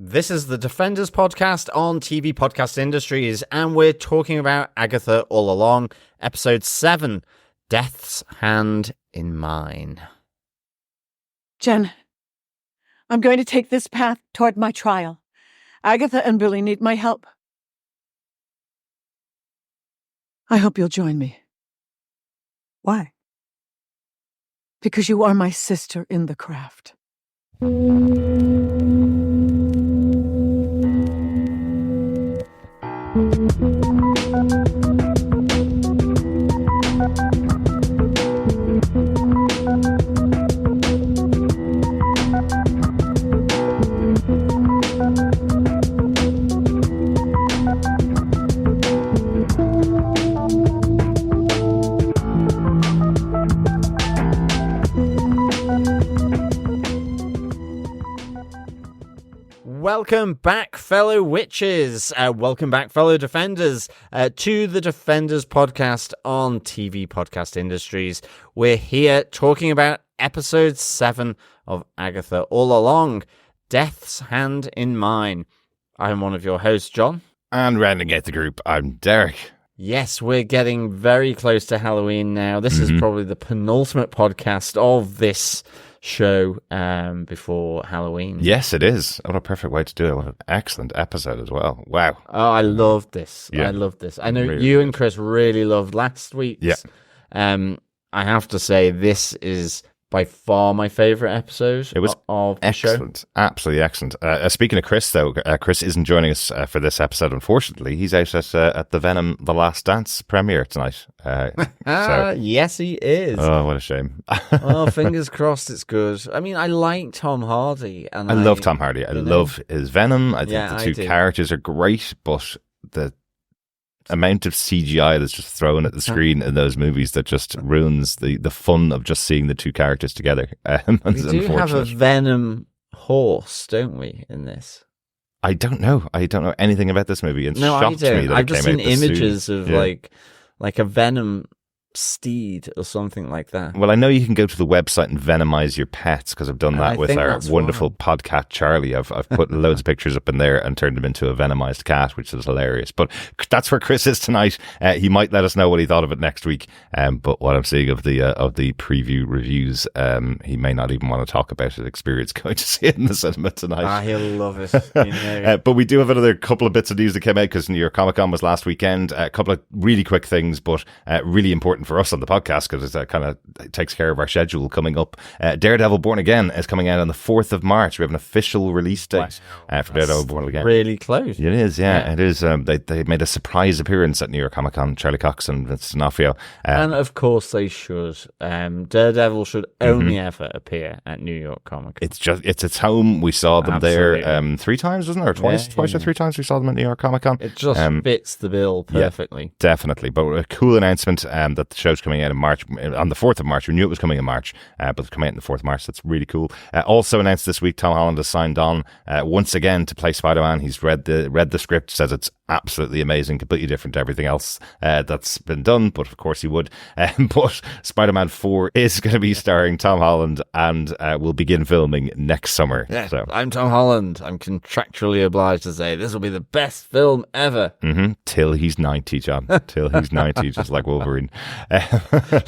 This is the Defenders podcast on TV Podcast Industries, and we're talking about Agatha All Along, episode 7, Death's Hand in Mine. Jen, I'm going to take this path toward my trial. Agatha and Billy need my help. I hope you'll join me. Why? Because you are my sister in the craft. Welcome back, fellow witches. Welcome back, fellow defenders, to the Defenders podcast on TV Podcast Industries. We're here talking about episode 7 of Agatha All Along, Death's Hand in Mine. I'm one of your hosts, John. And rounding out the group, I'm Derek. Yes, we're getting very close to Halloween now. This is probably the penultimate podcast of this show before Halloween. Yes, it is. What a perfect way to do it. What an excellent episode as well. Wow. Oh, I loved this. Yeah. I loved this. I know Really you good. and Chris really loved last week's. Yeah. I have to say, this is by far my favourite episode It was of the show. Excellent. Absolutely excellent. Speaking of Chris, though, Chris isn't joining us for this episode, unfortunately. He's out at the Venom The Last Dance premiere tonight. Yes, he is. Oh, what a shame. Oh, fingers crossed it's good. I mean, I like Tom Hardy. And I love Tom Hardy. I love his Venom. I think Yeah, the I two do. characters are great, but the amount of CGI that's just thrown at the screen in those movies that just ruins the fun of just seeing the two characters together. We It's do have a unfortunate. Venom horse, don't we, in this? I don't know. I don't know anything about this movie. It's No, I shocked me don't. that I've it just came seen out this soon. images of Yeah. like a Venom steed or something like that. Well, I know you can go to the website and venomize your pets because I've done I that with think our that's wonderful why. podcat Charlie. I've put loads of pictures up in there and turned him into a venomized cat, which is hilarious. But that's where Chris is tonight. He might let us know what he thought of it next week. But what I'm seeing of the preview reviews, he may not even want to talk about his experience going to see it in the cinema tonight. He'll love it. You know. But we do have another couple of bits of news that came out because New York Comic Con was last weekend. A couple of really quick things, but really important for us on the podcast because it kind of takes care of our schedule coming up. Daredevil Born Again is coming out on the 4th of March. We have an official release date for Daredevil Born Again. Really close. It is, yeah. It is. They made a surprise appearance at New York Comic Con. Charlie Cox and Vince D'Onofrio. And of course they should. Daredevil should only ever appear at New York Comic Con. It's its home. We saw them there Absolutely. 3 times, wasn't it? Or twice or 3 times we saw them at New York Comic Con. It just fits the bill perfectly. Definitely, but a cool announcement that the show's coming out in March, on the 4th of March. We knew it was coming in March, but it's coming out on the 4th of March. That's really cool. Also announced this week, Tom Holland has signed on once again to play Spider-Man. He's read the script, says it's absolutely amazing, completely different to everything else that's been done, but of course he would. But Spider-Man 4 is going to be starring Tom Holland and will begin filming next summer. Yeah, So. I'm Tom Holland. I'm contractually obliged to say this will be the best film ever. Till he's 90, John. Till he's 90, just like Wolverine.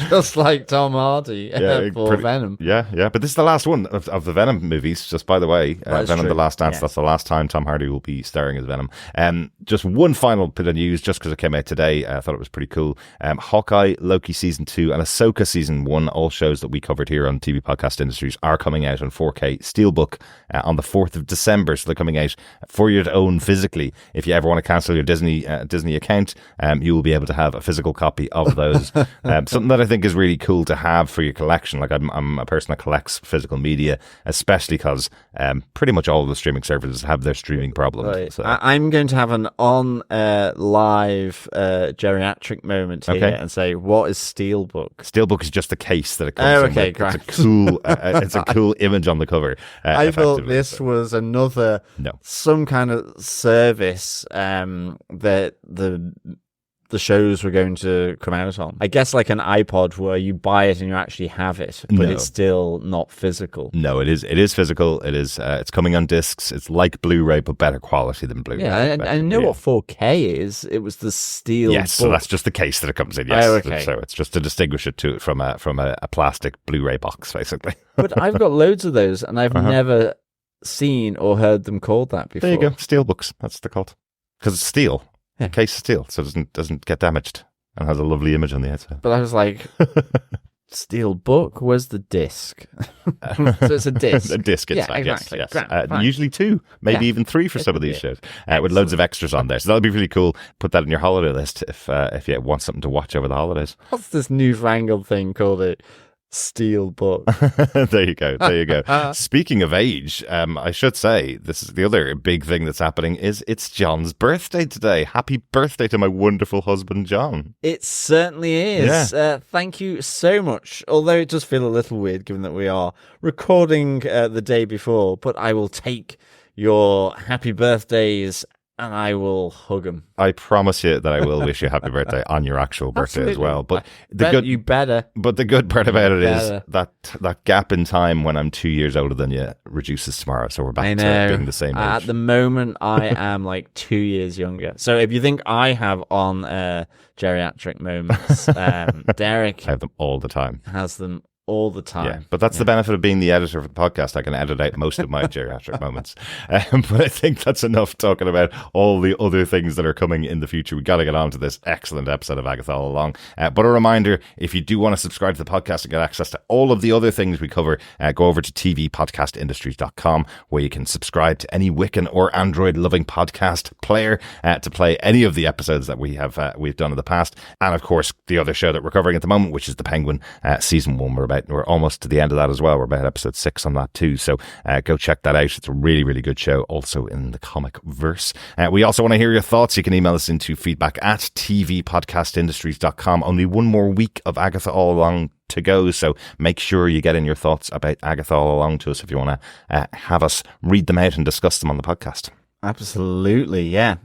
Just like Tom Hardy for Venom. Yeah. But this is the last one of the Venom movies, just by the way. That's Venom true. The Last Dance, Yeah. that's the last time Tom Hardy will be starring as Venom. Just one final bit of news, just because it came out today. I thought it was pretty cool. Hawkeye, Loki Season 2, and Ahsoka Season 1, all shows that we covered here on TV Podcast Industries, are coming out on 4K Steelbook on the 4th of December. So they're coming out for you to own physically. If you ever want to cancel your Disney account, you will be able to have a physical copy of those. Something that I think is really cool to have for your collection. Like I'm a person that collects physical media, especially because pretty much all of the streaming services have their streaming problems. Right. So. I'm going to have an live geriatric moment here and say, what is Steelbook? Steelbook is just the case that it comes in okay, with. great. It's a cool image on the cover. I thought effectively. this was another No. some kind of service that the the shows were going to come out on. I guess like an iPod where you buy it and you actually have it, but No. it's still not physical. No, it is physical. It is. It's coming on discs. It's like Blu-ray, but better quality than Blu-ray. Yeah, and I know what 4K is. It was the steel. Yes, so book. that's just the case that it comes in. Yes, Oh, okay. So it's just to distinguish it from a plastic Blu-ray box, basically. But I've got loads of those, and I've never seen or heard them called that before. There you go, steel books. That's the called because it's steel. Yeah. The case is steel, so it doesn't get damaged and has a lovely image on the outside. But I was like, steel book? Where's the disc? So it's a disc. A disc Yeah, inside, exactly. yes. Grand, fine. Usually 2, maybe Yeah. even 3 for It some of could these be. shows, with loads of extras on there. So that'll be really cool. Put that in your holiday list if you want something to watch over the holidays. What's this newfangled thing called a steel book? There you go. Speaking of age, I should say this is the other big thing that's happening is it's John's birthday today. Happy birthday to my wonderful husband, John. It certainly is. Thank you so much. Although it does feel a little weird given that we are recording the day before, but I will take your happy birthdays and I will hug them. I promise you that I will wish you happy birthday on your actual birthday as well. But You better. But the good part about it is Better. that gap in time when I'm 2 years older than you reduces tomorrow, so we're back I to know. being the same age. At the moment, I am like 2 years younger. So if you think I have on geriatric moments, Derek I have them all the time. has them all the time. Yeah, but that's the benefit of being the editor for the podcast. I can edit out most of my geriatric moments. But I think that's enough talking about all the other things that are coming in the future. We got to get on to this excellent episode of Agatha All Along. But a reminder, if you do want to subscribe to the podcast and get access to all of the other things we cover, go over to tvpodcastindustries.com where you can subscribe to any Wiccan or Android-loving podcast player to play any of the episodes that we've done in the past. And of course, the other show that we're covering at the moment, which is The Penguin, Season 1. We're almost to the end of that as well. We're about episode 6 on that too. So go check that out. It's a really, really good show. Also in the comic verse. We also want to hear your thoughts. You can email us into feedback@tvpodcastindustries.com. Only one more week of Agatha All Along to go. So make sure you get in your thoughts about Agatha All Along to us if you want to have us read them out and discuss them on the podcast. Absolutely, yeah.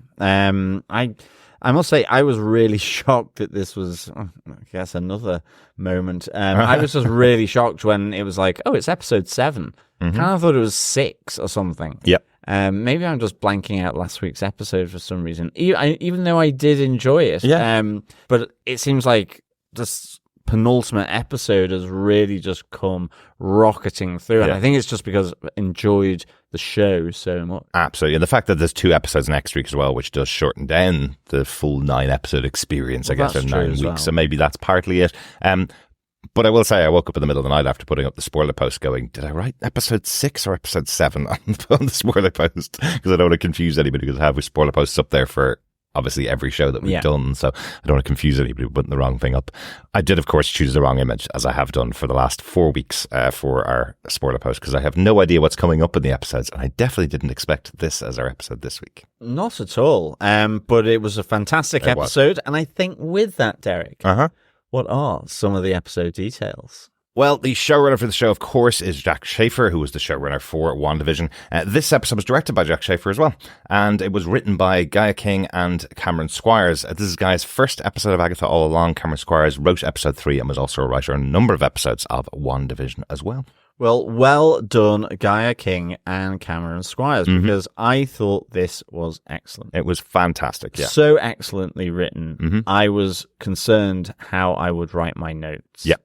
I must say, I was really shocked that this was, I guess, another moment. I was just really shocked when it was like, oh, it's episode 7. Kind of thought it was 6 or something. Yep. Maybe I'm just blanking out last week's episode for some reason, even though I did enjoy it. Yeah. But it seems like this penultimate episode has really just come rocketing through. And Yeah. I think it's just because I enjoyed the show so much. Absolutely. And the fact that there's 2 episodes next week as well, which does shorten down the full 9 episode experience, I guess, that's in true 9 as weeks. well. So maybe that's partly it. But I will say I woke up in the middle of the night after putting up the spoiler post going, did I write episode 6 or episode 7 on the spoiler post? Because I don't want to confuse anybody because I have spoiler posts up there for obviously every show that we've done. So I don't want to confuse anybody with putting the wrong thing up. I did, of course, choose the wrong image as I have done for the last 4 weeks for our spoiler post because I have no idea what's coming up in the episodes. And I definitely didn't expect this as our episode this week. Not at all. But it was a fantastic It was. episode. And I think with that, Derek, Uh-huh. what are some of the episode details? Well, the showrunner for the show, of course, is Jack Schaefer, who was the showrunner for WandaVision. This episode was directed by Jack Schaefer as well, and it was written by Gaia King and Cameron Squires. This is Gaia's first episode of Agatha All Along. Cameron Squires wrote episode 3 and was also a writer on a number of episodes of WandaVision as well. Well done, Gaia King and Cameron Squires, because I thought this was excellent. It was fantastic, yeah. So excellently written. I was concerned how I would write my notes. Yeah.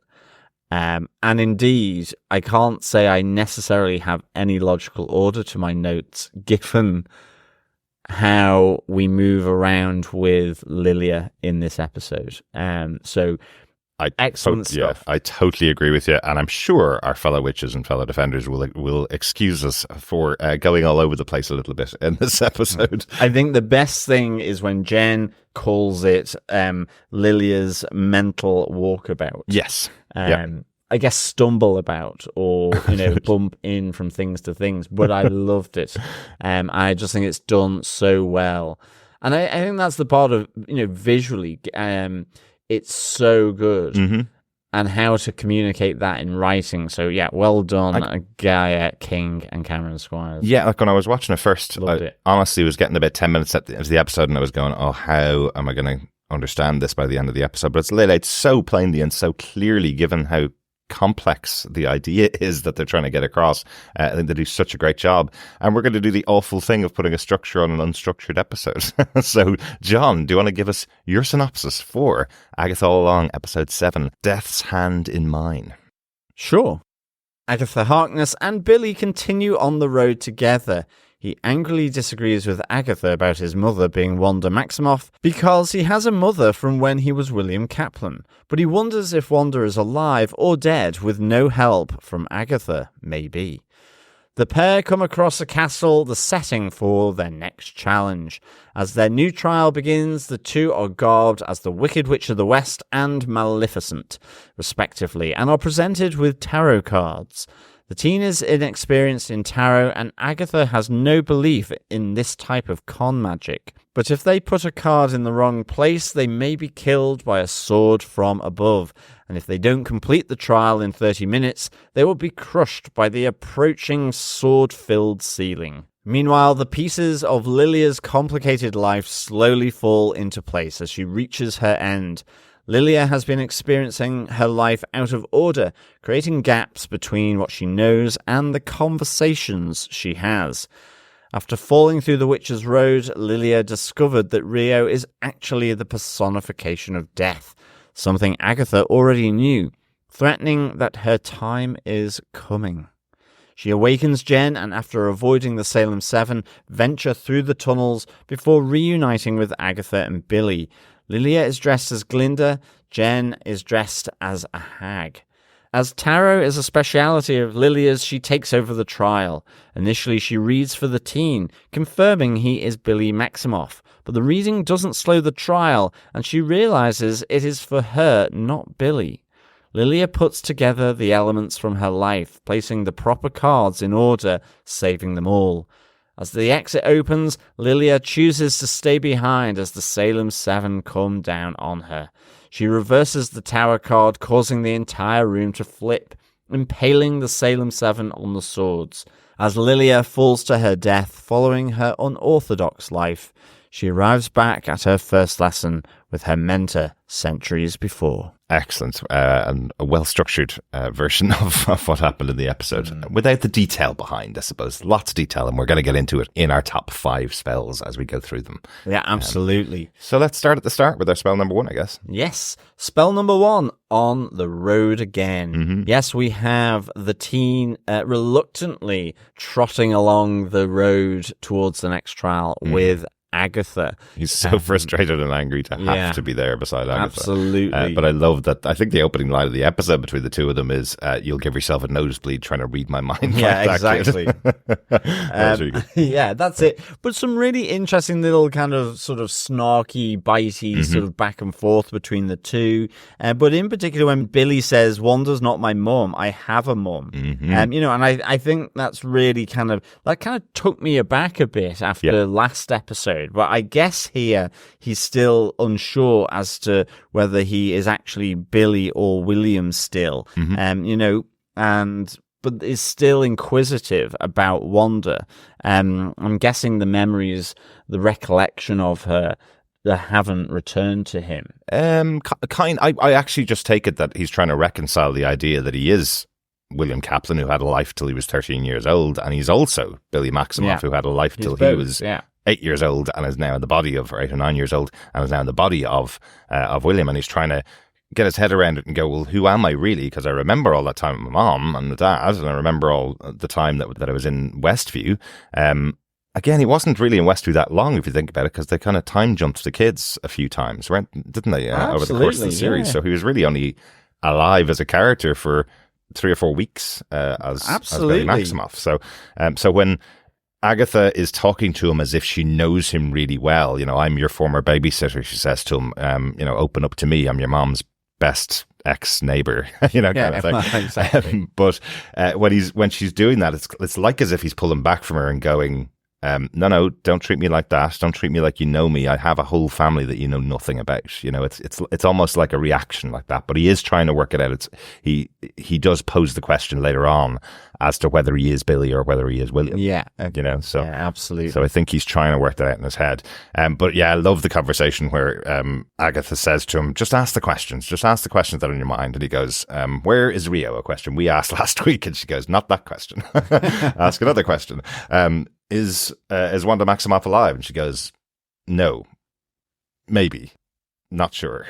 And indeed, I can't say I necessarily have any logical order to my notes, given how we move around with Lilia in this episode. So excellent stuff. I totally agree with you, and I'm sure our fellow witches and fellow defenders will excuse us for going all over the place a little bit in this episode. I think the best thing is when Jen calls it Lilia's mental walkabout. Yes. I guess stumble about or, bump in from things to things, but I loved it. I just think it's done so well. And I think that's the part of, visually, it's so good. And how to communicate that in writing. So, yeah, well done, Gaia King and Cameron Squires. Yeah, like when I was watching it first, Loved it. honestly was getting about 10 minutes at the end of the episode and I was going, oh, how am I going to understand this by the end of the episode, but it's laid out so plainly and so clearly, given how complex the idea is that they're trying to get across. I think they do such a great job. And we're going to do the awful thing of putting a structure on an unstructured episode. So, John, do you want to give us your synopsis for Agatha All Along, episode 7, Death's Hand in Mine? Sure. Agatha Harkness and Billy continue on the road together. He angrily disagrees with Agatha about his mother being Wanda Maximoff because he has a mother from when he was William Kaplan, but he wonders if Wanda is alive or dead with no help from Agatha, maybe. The pair come across a castle, the setting for their next challenge. As their new trial begins, the two are garbed as the Wicked Witch of the West and Maleficent, respectively, and are presented with tarot cards. The teen is inexperienced in tarot, and Agatha has no belief in this type of con magic. But if they put a card in the wrong place, they may be killed by a sword from above. And if they don't complete the trial in 30 minutes, they will be crushed by the approaching sword-filled ceiling. Meanwhile, the pieces of Lilia's complicated life slowly fall into place as she reaches her end. Lilia has been experiencing her life out of order, creating gaps between what she knows and the conversations she has. After falling through the Witch's Road, Lilia discovered that Rio is actually the personification of death, something Agatha already knew, threatening that her time is coming. She awakens Jen and, after avoiding the Salem 7, venture through the tunnels before reuniting with Agatha and Billy. Lilia is dressed as Glinda, Jen is dressed as a hag. As tarot is a speciality of Lilia's, she takes over the trial. Initially, she reads for the teen, confirming he is Billy Maximoff, but the reading doesn't slow the trial, and she realizes it is for her, not Billy. Lilia puts together the elements from her life, placing the proper cards in order, saving them all. As the exit opens, Lilia chooses to stay behind as the Salem 7 come down on her. She reverses the tower card, causing the entire room to flip, impaling the Salem 7 on the swords. As Lilia falls to her death following her unorthodox life, she arrives back at her first lesson with her mentor centuries before. Excellent. And a well-structured version of what happened in the episode. Without the detail behind, I suppose. Lots of detail, and we're going to get into it in our top 5 spells as we go through them. Yeah, absolutely. So let's start at the start with our spell number 1, I guess. Yes. Spell number 1, On the Road Again. Mm-hmm. Yes, we have the teen reluctantly trotting along the road towards the next trial with Agatha. He's so frustrated and angry to have to be there beside Agatha. Absolutely. But I love that. I think the opening line of the episode between the two of them is, you'll give yourself a nosebleed trying to read my mind. Yeah, like that, exactly. That was really good. Yeah, that's it. But some really interesting little kind of sort of snarky, bitey sort of back and forth between the two. But in particular, when Billy says, Wanda's not my mum, I have a mum. And I think that's really that kind of took me aback a bit after last episode. But I guess here he's still unsure as to whether he is actually Billy or William still, but is still inquisitive about Wanda. I'm guessing the memories, the recollection of her, that haven't returned to him. I actually just take it that he's trying to reconcile the idea that he is William Kaplan, who had a life till he was 13 years old, and he's also Billy Maximoff, who had a life till he was 8 years old and is now in the body of, or 8 or 9 years old, and is now in the body of William, and he's trying to get his head around it and go, well, who am I really? Because I remember all that time with my mom and my dad, and I remember all the time that I was in Westview. Again, he wasn't really in Westview that long, if you think about it, because they kind of time jumped the kids a few times, didn't they, over the course of the series? So he was really only alive as a character for 3 or 4 weeks as Billy Maximoff. So when Agatha is talking to him as if she knows him really well. I'm your former babysitter, she says to him. Open up to me. I'm your mom's best ex-neighbor, kind of thing. Exactly. But when she's doing that, it's like as if he's pulling back from her and going, no, don't treat me like that. Don't treat me like you know me. I have a whole family that you know nothing about. You know, it's almost like a reaction like that. But he is trying to work it out. He does pose the question later on as to whether he is Billy or whether he is William. Yeah. You know, so yeah, absolutely. So I think he's trying to work that out in his head. But yeah, I love the conversation where Agatha says to him, just ask the questions that are in your mind. And he goes, where is Rio? A question we asked last week. And she goes, not that question. Ask another question. Is Wanda Maximoff alive? And she goes, no, maybe, not sure.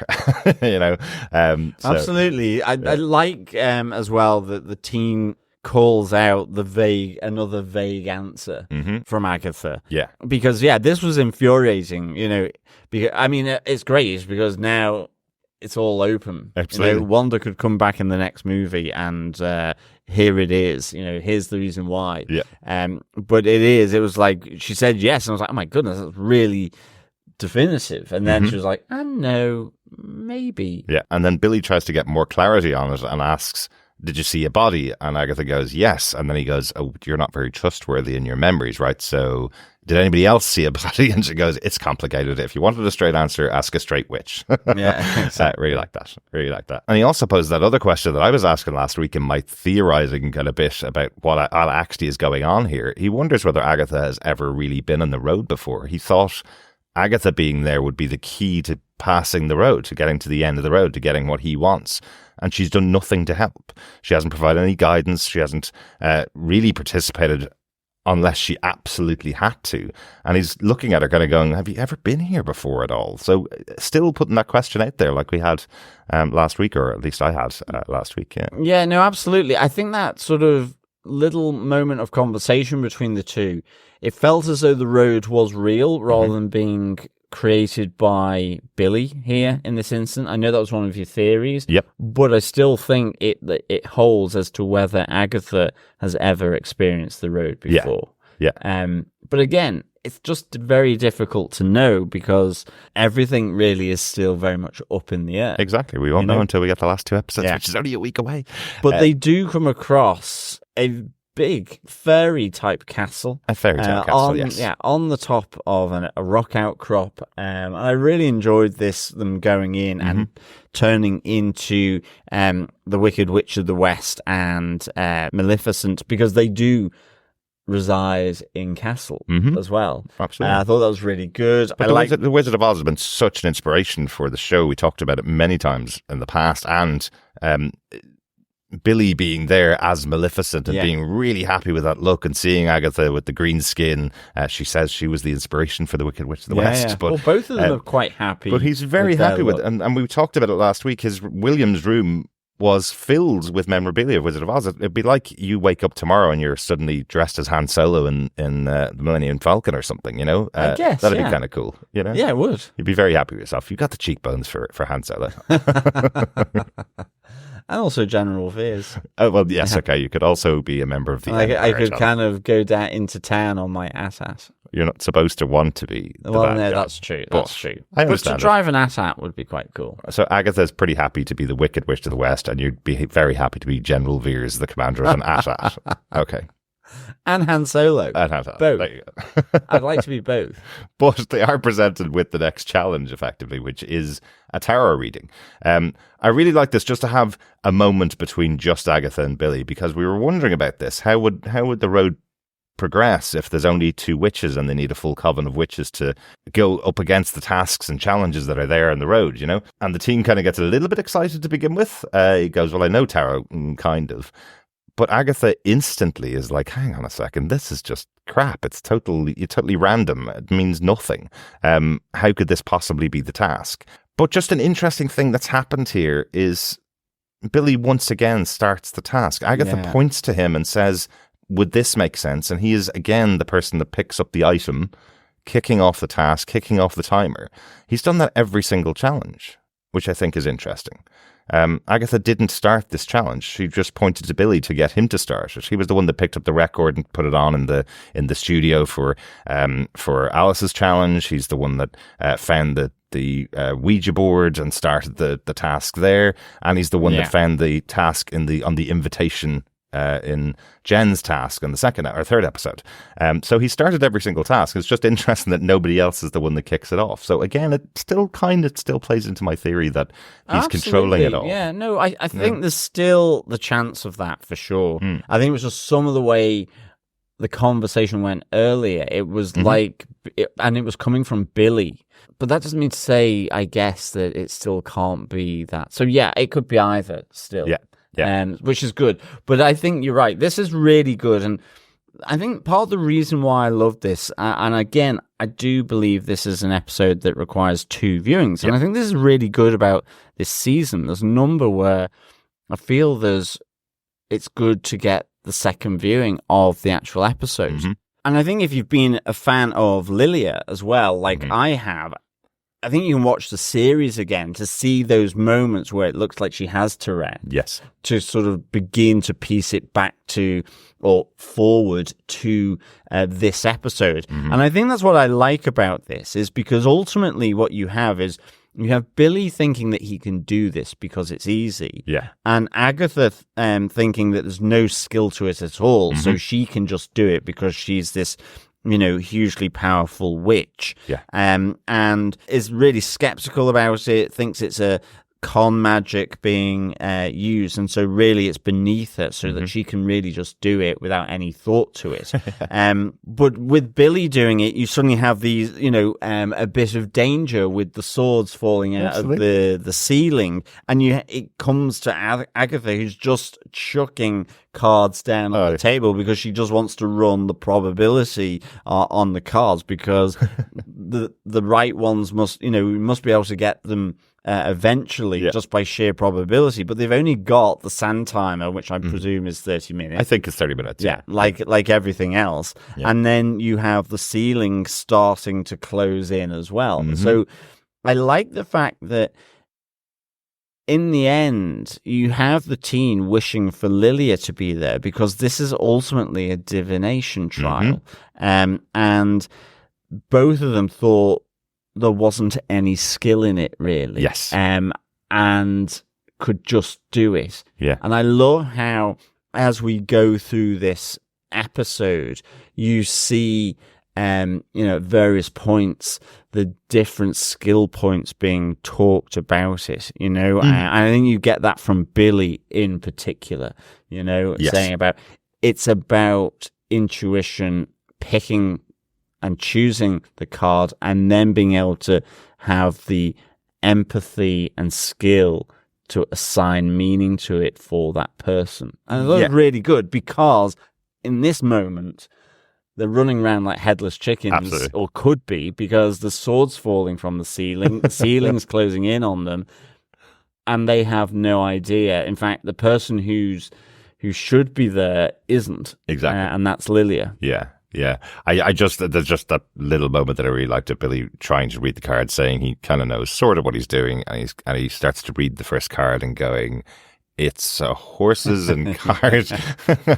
You know, absolutely. I like as well that the team calls out another vague answer from Agatha. Yeah, because this was infuriating. You know, because I mean, it's great because now it's all open. Absolutely. You know, Wanda could come back in the next movie and here it is. You know, here's the reason why. Yeah. But it was like she said yes, and I was like, oh my goodness, that's really definitive. And then she was like, no, maybe. Yeah, and then Billy tries to get more clarity on it and asks, did you see a body? And Agatha goes, yes. And then he goes, oh, you're not very trustworthy in your memories, right? So did anybody else see a body? And she goes, it's complicated. If you wanted a straight answer, ask a straight witch. Yeah, exactly. Really like that. Really like that. And he also posed that other question that I was asking last week in my theorizing a bit about what actually is going on here. He wonders whether Agatha has ever really been on the road before. He thought Agatha being there would be the key to passing the road, to getting to the end of the road, to getting what he wants. And she's done nothing to help. She hasn't provided any guidance. She hasn't really participated unless she absolutely had to. And he's looking at her kind of going, have you ever been here before at all? So still putting that question out there like we had last week, or at least I had last week. Yeah. Yeah, no, absolutely. I think that sort of little moment of conversation between the two, it felt as though the road was real rather than being created by Billy here in this instant. I know that was one of your theories. Yep. But I still think it holds as to whether Agatha has ever experienced the road before. Yeah. But again, it's just very difficult to know because everything really is still very much up in the air. Exactly. We won't know until we get the last two episodes, Yeah. which is only a week away. But they do come across a big fairy type castle. A fairy tale castle, yes. Yeah, on the top of a rock outcrop. And I really enjoyed them going in and turning into the Wicked Witch of the West and Maleficent, because they do reside in Castle as well. Absolutely. I thought that was really good. But the Wizard of Oz has been such an inspiration for the show. We talked about it many times in the past, and Billy being there as Maleficent and being really happy with that look, and seeing Agatha with the green skin. She says she was the inspiration for the Wicked Witch of the West. Yeah. But well, both of them are quite happy. But he's very happy with it. And we talked about it last week. His William's room was filled with memorabilia of Wizard of Oz. It'd be like you wake up tomorrow and you're suddenly dressed as Han Solo in the Millennium Falcon or something, you know? I guess, that'd be kind of cool, you know? Yeah, it would. You'd be very happy with yourself. You've got the cheekbones for Han Solo. And also General Veers. Oh, well, yes, okay. You could also be a member of the I Empire, could John. kind of go down into town on my AT-AT. You're not supposed to want to be the Well, bad no, guy. that's true. But That's true. I But understand to drive an AT-AT would be quite cool. So Agatha's pretty happy to be the Wicked Witch of the West, and you'd be very happy to be General Veers, the commander of an AT-AT. Okay. And Han Solo. I'd have that. Both. There you go. I'd like to be both. But they are presented with the next challenge, effectively, which is a tarot reading. I really like this, just to have a moment between just Agatha and Billy, because we were wondering about this. How would the road progress if there's only two witches and they need a full coven of witches to go up against the tasks and challenges that are there on the road, you know? And the team kind of gets a little bit excited to begin with. He goes, well, I know tarot, kind of. But Agatha instantly is like, hang on a second, this is just crap. It's totally random. It means nothing. How could this possibly be the task? But just an interesting thing that's happened here is Billy once again starts the task. Agatha points to him and says, would this make sense? And he is again the person that picks up the item, kicking off the task, kicking off the timer. He's done that every single challenge, which I think is interesting. Agatha didn't start this challenge. She just pointed to Billy to get him to start it. He was the one that picked up the record and put it on in the studio for Alice's challenge. He's the one that found the Ouija board and started the task there, and he's the one that found the task on the invitation in Jen's task in the third episode. So he started every single task. It's just interesting that nobody else is the one that kicks it off. So again, it still plays into my theory that he's controlling it all. Yeah, no, I think there's still the chance of that for sure. I think it was just some of the way the conversation went earlier. It was and it was coming from Billy. But that doesn't mean to say, I guess, that it still can't be that. So yeah, it could be either still. Yeah. Which is good. But I think you're right. This is really good. And I think part of the reason why I love this, and again, I do believe this is an episode that requires 2 viewings. And I think this is really good about this season. There's a number where I feel it's good to get the second viewing of the actual episode. And I think if you've been a fan of Lilia as well, like I have, I think you can watch the series again to see those moments where it looks like she has Tourette. Yes. To sort of begin to piece it back to or forward to this episode. And I think that's what I like about this, is because ultimately what you have is you have Billy thinking that he can do this because it's easy. Yeah. And Agatha thinking that there's no skill to it at all. So she can just do it because she's this, hugely powerful witch. Yeah. And is really skeptical about it, thinks it's a con magic being used, and so really it's beneath her, so that she can really just do it without any thought to it. But with Billy doing it, you suddenly have these, a bit of danger with the swords falling out of the ceiling, and it comes to Agatha, who's just chucking cards down on the table because she just wants to run the probability on the cards, because the right ones must be able to get them eventually, just by sheer probability. But they've only got the sand timer, which I presume is 30 minutes. I think it's 30 minutes. Yeah, like everything else. Yeah. And then you have the ceiling starting to close in as well. So I like the fact that in the end, you have the teen wishing for Lilia to be there, because this is ultimately a divination trial. And both of them thought there wasn't any skill in it, really. Yes. And could just do it. Yeah. And I love how, as we go through this episode, you see, various points, the different skill points being talked about it, and I think you get that from Billy in particular, saying it's about intuition, picking and choosing the card, and then being able to have the empathy and skill to assign meaning to it for that person. And that's really good, because in this moment, they're running around like headless chickens, or could be, because the sword's falling from the ceiling, the ceiling's closing in on them, and they have no idea. In fact, the person who should be there isn't. Exactly. And that's Lilia. Yeah. Yeah, there's just that little moment that I really liked of Billy trying to read the card, saying he kind of knows sort of what he's doing, and he starts to read the first card and going, it's horses and cars,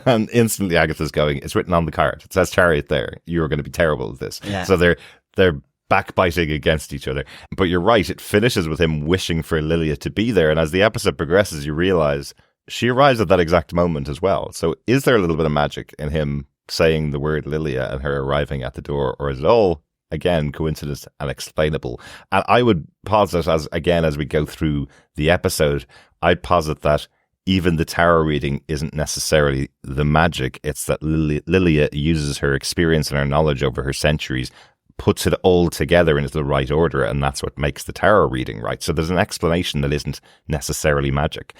and instantly Agatha's going, it's written on the card, it says chariot there, you're going to be terrible at this. Yeah. So they're backbiting against each other. But you're right, it finishes with him wishing for Lilia to be there, and as the episode progresses, you realize she arrives at that exact moment as well. So is there a little bit of magic in him saying the word Lilia and her arriving at the door, or is it all, again, coincidence and explainable? And I would posit, as we go through the episode, I'd posit that even the tarot reading isn't necessarily the magic. It's that Lilia uses her experience and her knowledge over her centuries, puts it all together into the right order, and that's what makes the tarot reading right. So there's an explanation that isn't necessarily magic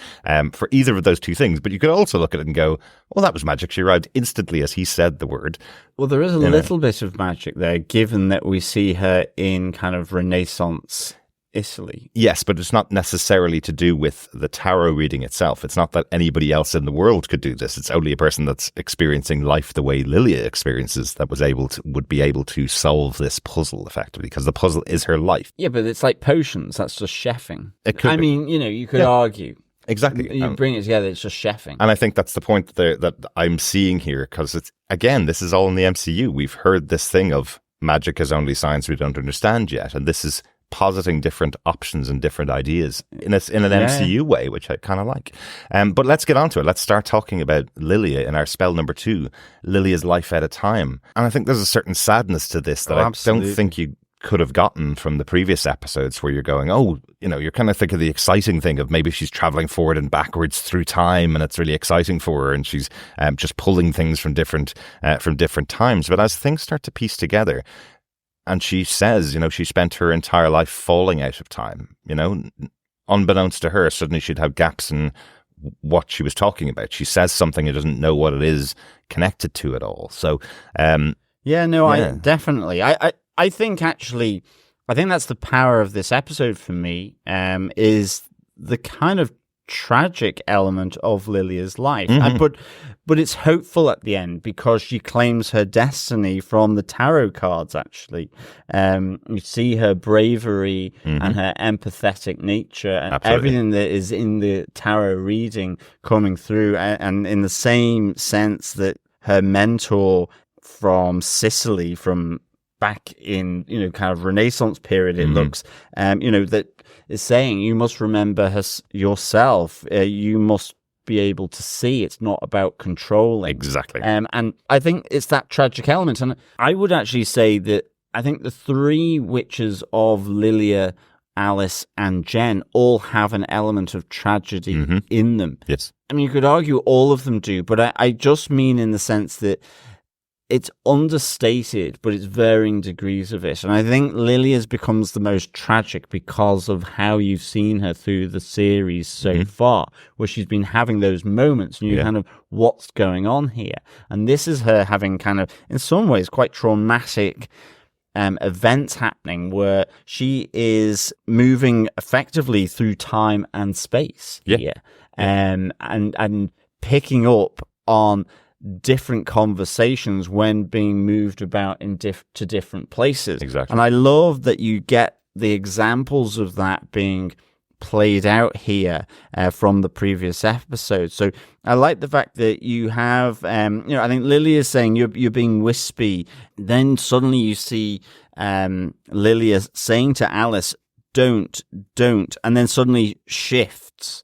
for either of those two things. But you could also look at it and go, well, that was magic. She arrived instantly as he said the word. Well, there is a little bit of magic there, given that we see her in kind of Renaissance Italy. Yes, but it's not necessarily to do with the tarot reading itself. It's not that anybody else in the world could do this. It's only a person that's experiencing life the way Lilia experiences that would be able to solve this puzzle effectively, because the puzzle is her life. Yeah, but it's like potions. That's just chefing. It could be. You could argue. Exactly. You bring it together, it's just chefing. And I think that's the point that I'm seeing here, because it's, again, this is all in the MCU. We've heard this thing of magic is only science we don't understand yet. And this is positing different options and different ideas in an MCU way, which I kind of like. But let's get on to it. Let's start talking about Lilia in our spell number 2, Lilia's life at a time. And I think there's a certain sadness to this that I don't think you could have gotten from the previous episodes, where you're going, you're kind of thinking the exciting thing of maybe she's traveling forward and backwards through time, and it's really exciting for her, and she's just pulling things from different times. But as things start to piece together, and she says, she spent her entire life falling out of time, unbeknownst to her, suddenly she'd have gaps in what she was talking about. She says something and doesn't know what it is connected to it all. So, I definitely. I think that's the power of this episode for me, is the kind of tragic element of Lilia's life. But it's hopeful at the end, because she claims her destiny from the tarot cards, actually. You see her bravery and her empathetic nature and everything that is in the tarot reading coming through. And in the same sense that her mentor from Sicily, from back in, kind of Renaissance period, it looks, that is saying you must remember yourself. You must be able to see. It's not about controlling. Exactly. And I think it's that tragic element. And I would actually say that I think the 3 witches of Lilia, Alice, and Jen all have an element of tragedy in them. Yes. I mean, you could argue all of them do, but I just mean in the sense that it's understated, but it's varying degrees of it. And I think Lilia's becomes the most tragic because of how you've seen her through the series so far, where she's been having those moments and you kind of, what's going on here? And this is her having kind of, in some ways, quite traumatic events happening, where she is moving effectively through time and space here, and picking up on different conversations when being moved about to different places. Exactly. And I love that you get the examples of that being played out here from the previous episode. So I like the fact that you have, I think Lilia is saying you're being wispy. Then suddenly you see Lilia saying to Alice, don't. And then suddenly shifts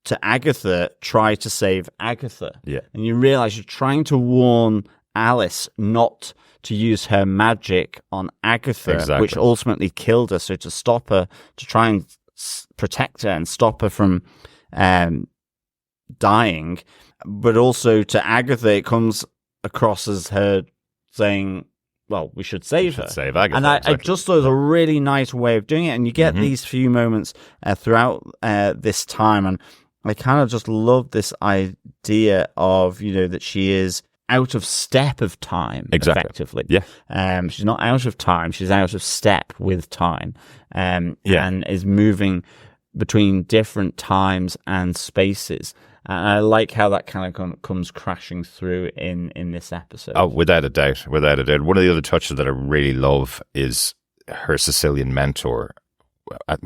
to Agatha, try to save Agatha. Yeah. And you realize you're trying to warn Alice not to use her magic on Agatha, which ultimately killed her. So to stop her, to try and protect her and stop her from dying. But also to Agatha, it comes across as her saying, well, we should save her. Save Agatha. And I just thought it was a really nice way of doing it. And you get these few moments throughout this time. And I kind of just love this idea of, that she is out of step of time, effectively. Yeah. She's not out of time, she's out of step with time, and is moving between different times and spaces. And I like how that kind of comes crashing through in this episode. Oh, without a doubt. One of the other touches that I really love is her Sicilian mentor,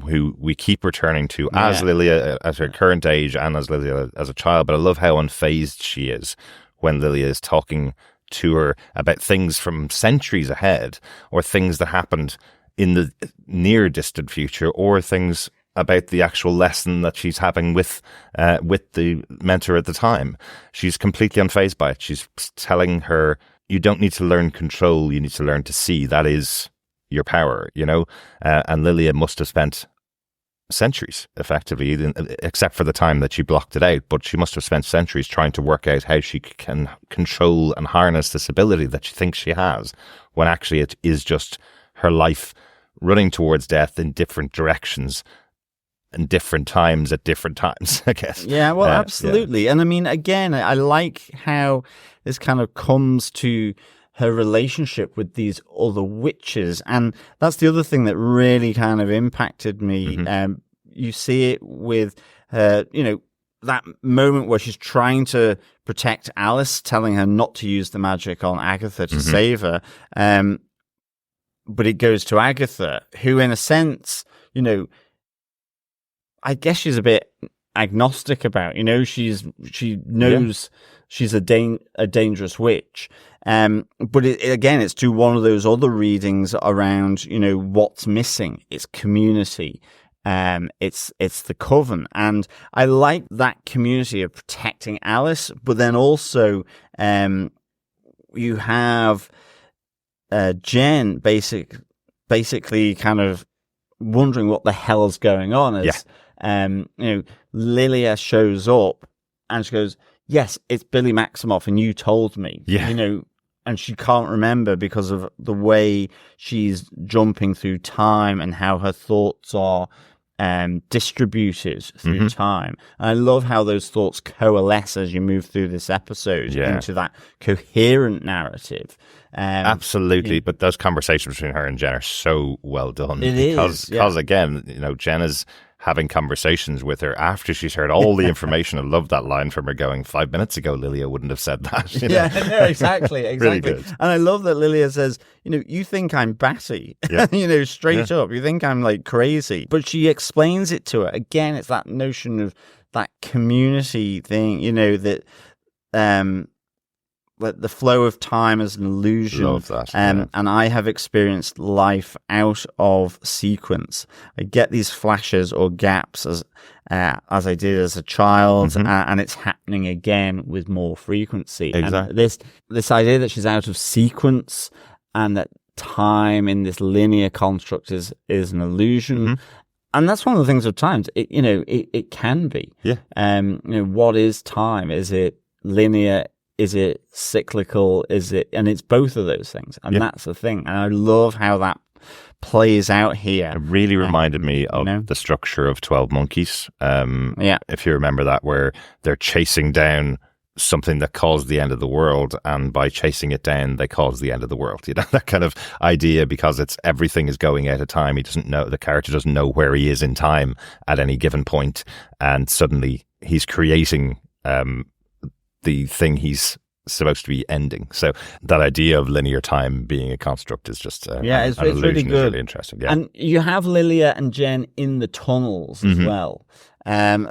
who we keep returning to as Lilia at her current age and as Lilia as a child. But I love how unfazed she is when Lilia is talking to her about things from centuries ahead, or things that happened in the near distant future, or things about the actual lesson that she's having with the mentor at the time. She's completely unfazed by it. She's telling her, you don't need to learn control, you need to learn to see. That is your power, and Lilia must have spent centuries, effectively, except for the time that she blocked it out, but she must have spent centuries trying to work out how she can control and harness this ability that she thinks she has, when actually it is just her life running towards death in different directions and different times at different times, I guess. Yeah, well, absolutely. Yeah. And I mean, again, I like how this kind of comes to her relationship with these other witches. And that's the other thing that really kind of impacted me. You see it with her, that moment where she's trying to protect Alice, telling her not to use the magic on Agatha to save her. But it goes to Agatha, who in a sense, I guess she's a bit agnostic about. She knows she's a dangerous witch. But again, it's to one of those other readings around, what's missing. It's community. It's the coven. And I like that community of protecting Alice, but then also, you have, Jen basically kind of wondering what the hell's going on as, Lilia shows up and she goes, yes, it's Billy Maximoff and you told me, and she can't remember because of the way she's jumping through time and how her thoughts are distributed through time. And I love how those thoughts coalesce as you move through this episode into that coherent narrative. Absolutely, but those conversations between her and Jen are so well done. Because again, Jen is having conversations with her after she's heard all the information. I love that line from her going, 5 minutes ago, Lilia wouldn't have said that. Exactly. Really good. And I love that Lilia says, you think I'm batty, straight up. You think I'm like crazy. But she explains it to her. Again, it's that notion of that community thing, that the flow of time is an illusion. Love that. And I have experienced life out of sequence. I get these flashes or gaps as I did as a child, and it's happening again with more frequency. Exactly. And this idea that she's out of sequence and that time in this linear construct is an illusion. And that's one of the things of time. It can be. Yeah. What is time? Is it linear? Is it cyclical? And it's both of those things. And that's the thing. And I love how that plays out here. It really reminded me of the structure of 12 Monkeys. If you remember that, where they're chasing down something that caused the end of the world, and by chasing it down, they cause the end of the world. That kind of idea, because everything is going out of time. The character doesn't know where he is in time at any given point, and suddenly he's creating the thing he's supposed to be ending. So that idea of linear time being a construct is just it's really good. Is really interesting. Yeah. And you have Lilia and Jen in the tunnels as well.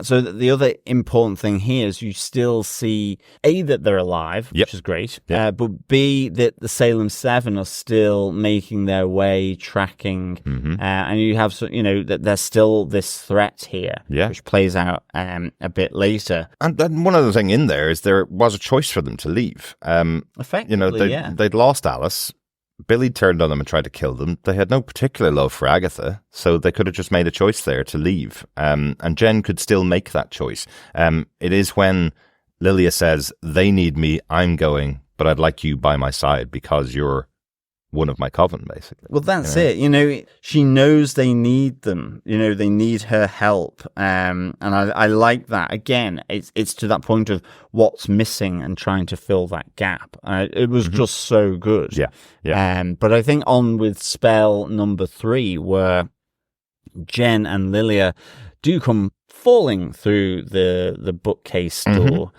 So the other important thing here is you still see A, that they're alive, which is great, but B, that the Salem 7 are still making their way, tracking, and you have that there's still this threat here, which plays out a bit later. And then one other thing in there is there was a choice for them to leave. Effectively, they'd lost Alice. Billy turned on them and tried to kill them. They had no particular love for Agatha, so they could have just made a choice there to leave. And Jen could still make that choice. It is when Lilia says, they need me, I'm going, but I'd like you by my side because you're one of my coven, basically. Well, that's it. She knows they need them. They need her help. And I like that. Again, it's to that point of what's missing and trying to fill that gap. It was just so good. Yeah. But I think on with spell number 3, where Jen and Lilia do come falling through the bookcase door,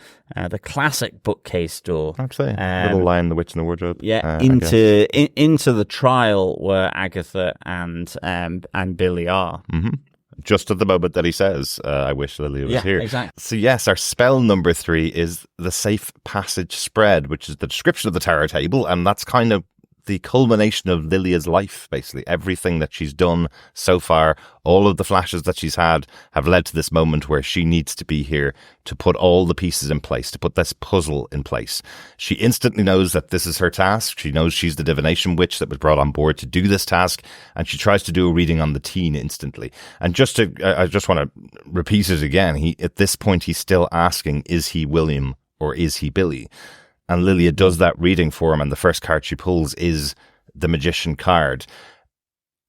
the classic bookcase door. Absolutely. Little Lion, the Witch, and the Wardrobe. Into the trial where Agatha and Billy are. Just at the moment that he says, I wish Lilia was here. Exactly. So yes, our spell number 3 is the Safe Passage Spread, which is the description of the tarot table, and that's kind of the culmination of Lilia's life, basically. Everything that she's done so far, all of the flashes that she's had have led to this moment where she needs to be here to put all the pieces in place, to put this puzzle in place. She instantly knows that this is her task. She knows she's the divination witch that was brought on board to do this task, and she tries to do a reading on the teen instantly. And I just want to repeat it again. At this point, he's still asking, is he William or is he Billy? And Lilia does that reading for him, and the first card she pulls is the Magician card.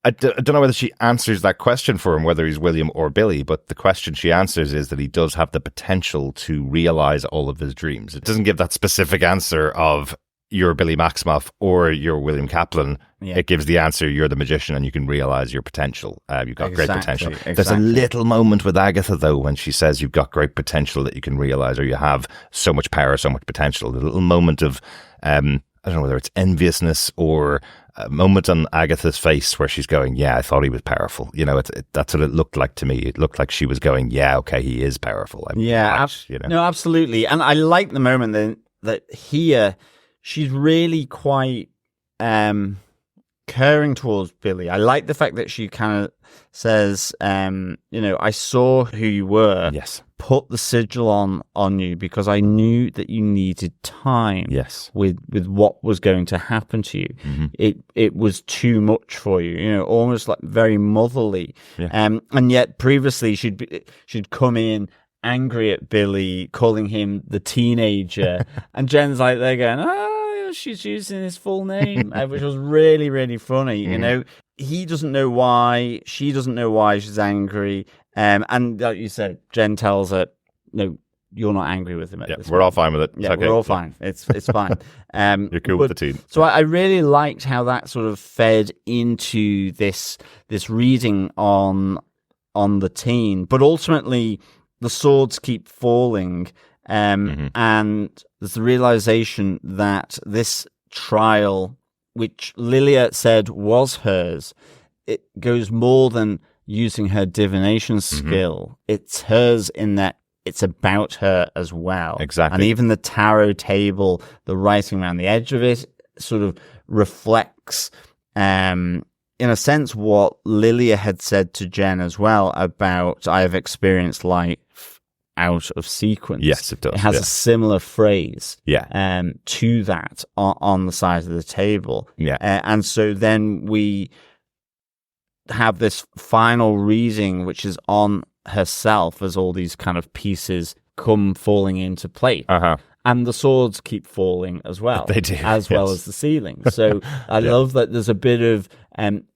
I don't know whether she answers that question for him, whether he's William or Billy, but the question she answers is that he does have the potential to realize all of his dreams. It doesn't give that specific answer of you're Billy Maximoff or you're William Kaplan. It gives the answer, you're the magician and you can realize your potential. You've got great potential. There's a little moment with Agatha, though, when she says you've got great potential that you can realize, or you have so much power, so much potential. A little moment of, I don't know whether it's enviousness or a moment on Agatha's face where she's going, yeah, I thought he was powerful. You know, that's what it looked like to me. It looked like she was going, yeah, okay, he is powerful. No, absolutely. And I like the moment that here she's really quite caring towards Billy. I like the fact that she kind of says, I saw who you were. Yes. Put the sigil on you because I knew that you needed time. Yes. With what was going to happen to you. Mm-hmm. It was too much for you, almost like very motherly. Yeah. And yet previously she'd come in angry at Billy, calling him the teenager. And Jen's like, they're going, she's using his full name, which was really, really funny. Mm. He doesn't know why, she doesn't know why she's angry. And like you said, Jen tells her, no, you're not angry with him. We're all fine with it. Yeah, okay. We're all fine. It's fine. You're cool with the team. So I really liked how that sort of fed into this reading on the teen. But ultimately, the swords keep falling. And there's the realization that this trial, which Lilia said was hers, it goes more than using her divination skill. It's hers in that it's about her as well. Exactly. And even the tarot table, the writing around the edge of it sort of reflects, in a sense, what Lilia had said to Jen as well about, I have experienced life out of sequence. Yes, it does. It has a similar phrase to that on the side of the table. Yeah. And so then we have this final reading, which is on herself as all these kind of pieces come falling into place. And the swords keep falling as well. They do. As well as the ceiling. So I love that there's a bit of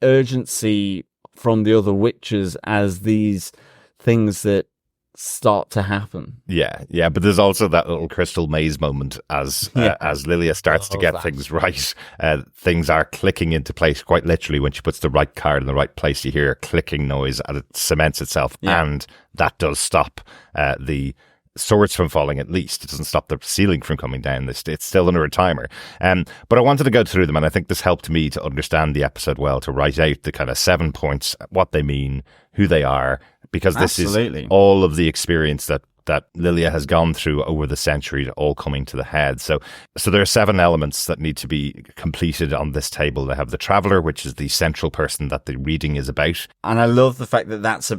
urgency from the other witches as these things that start to happen. Yeah, but there's also that little crystal maze moment as Lilia starts to get things right. Things are clicking into place quite literally when she puts the right card in the right place. You hear a clicking noise and it cements itself, and that does stop the swords from falling. At least it doesn't stop the ceiling from coming down. It's still under a timer. But I wanted to go through them, and I think this helped me to understand the episode well, to write out the kind of 7 points, what they mean, who they are, because this is all of the experience that Lilia has gone through over the century, all coming to the head. So there are 7 elements that need to be completed on this table. They have the Traveller, which is the central person that the reading is about. And I love the fact that that's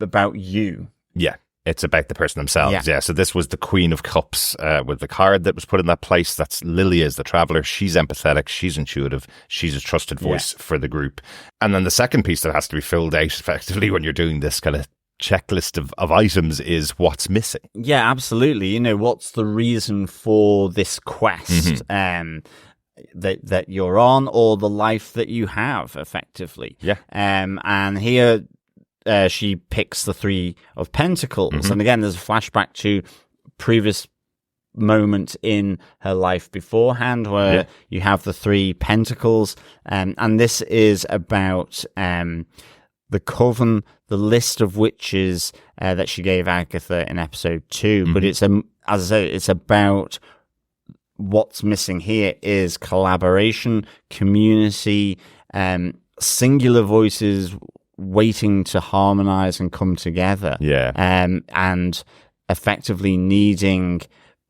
about you. Yeah. It's about the person themselves. Yeah. So this was the Queen of Cups with the card that was put in that place. That's Lilia as the Traveller. She's empathetic. She's intuitive. She's a trusted voice for the group. And then the second piece that has to be filled out effectively when you're doing this kind of checklist of items is what's missing. Yeah, absolutely. What's the reason for this quest that you're on, or the life that you have effectively. Yeah. And here she picks the 3 of Pentacles. And again, there's a flashback to previous moment in her life beforehand where you have the 3 Pentacles. And this is about the coven, the list of witches that she gave Agatha in episode 2. But it's, as I say, it's about what's missing here is collaboration, community, singular voices waiting to harmonize and come together. And effectively needing,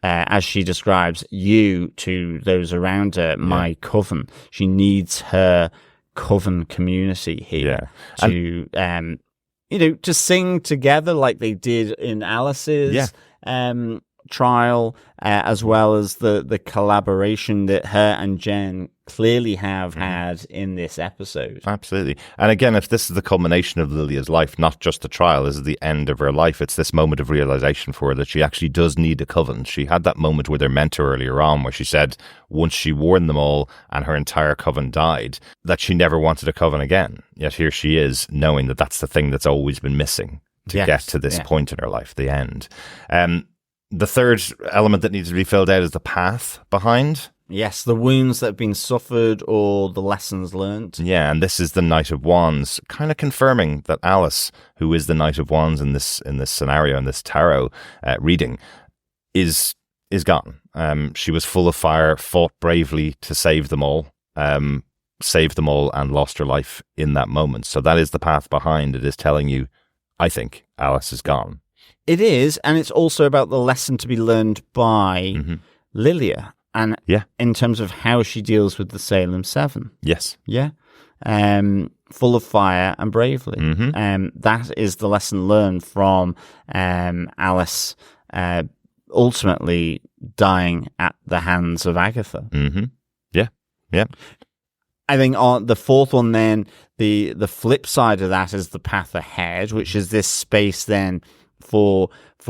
as she describes, you to those around her, my coven. She needs her coven community here to to sing together like they did in Alice's trial, as well as the collaboration that her and Jen clearly have had in this episode. Absolutely. And again, if this is the culmination of Lilia's life, not just the trial, this is the end of her life, it's this moment of realization for her that she actually does need a coven. She had that moment with her mentor earlier on where she said once she warned them all and her entire coven died, that she never wanted a coven again. Yet here she is, knowing that that's the thing that's always been missing to get to this point in her life, the end. The third element that needs to be filled out is the path behind. Yes, the wounds that have been suffered or the lessons learned. Yeah, and this is the Knight of Wands, kind of confirming that Alice, who is the Knight of Wands in this scenario, in this tarot reading, is gone. She was full of fire, fought bravely to save them all, saved them all and lost her life in that moment. So that is the path behind. It is telling you, I think, Alice is gone. It is, and it's also about the lesson to be learned by Lilia, and in terms of how she deals with the Salem 7. Yes. Yeah. Full of fire and bravely. That is the lesson learned from Alice ultimately dying at the hands of Agatha. Yeah. I think on the fourth one, then the flip side of that is the path ahead, which is this space then for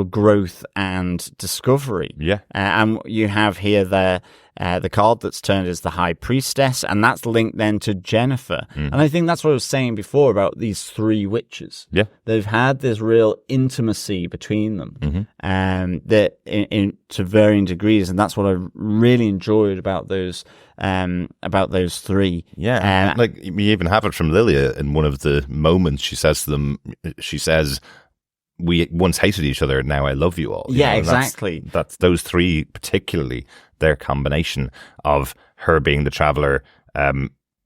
growth and discovery. Yeah. And you have here the card that's turned as the High Priestess, and that's linked then to Jennifer. And I think that's what I was saying before about these three witches. Yeah. They've had this real intimacy between them, that in to varying degrees, and that's what I really enjoyed about those three. Yeah. Like, you even have it from Lilia in one of the moments. She says to them, we once hated each other, now I love you all. Yeah, exactly. That's those three, particularly their combination of her being the traveler,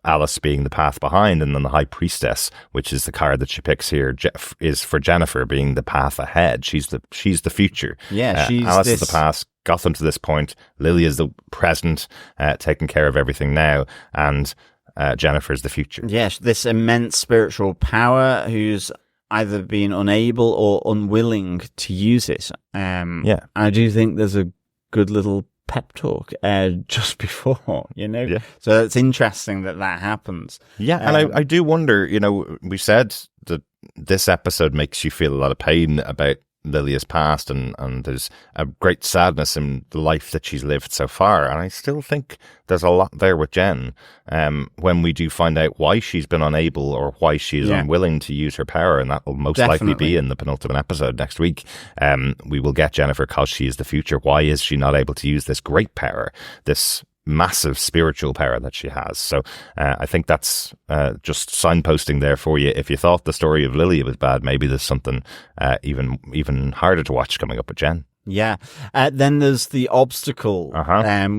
Alice being the path behind, and then the High Priestess, which is the card that she picks here, is for Jennifer being the path ahead. She's the future. Yeah, Alice is the past, got them to this point. Lily is the present, taking care of everything now, and Jennifer is the future. Yes, this immense spiritual power who's either been unable or unwilling to use it. I do think there's a good little pep talk just before, Yeah. So it's interesting that happens. Yeah, and I do wonder, we said that this episode makes you feel a lot of pain about Lilia's past, and there's a great sadness in the life that she's lived so far, and I still think there's a lot there with Jen when we do find out why she's been unable or why she's unwilling to use her power, and that will most likely be in the penultimate episode next week. We will get Jennifer because she is the future. Why is she not able to use this great power, this massive spiritual power that she has? So I think that's just signposting there for you. If you thought the story of Lilia was bad, maybe there's something even harder to watch coming up with Jen. Yeah. Then there's the obstacle,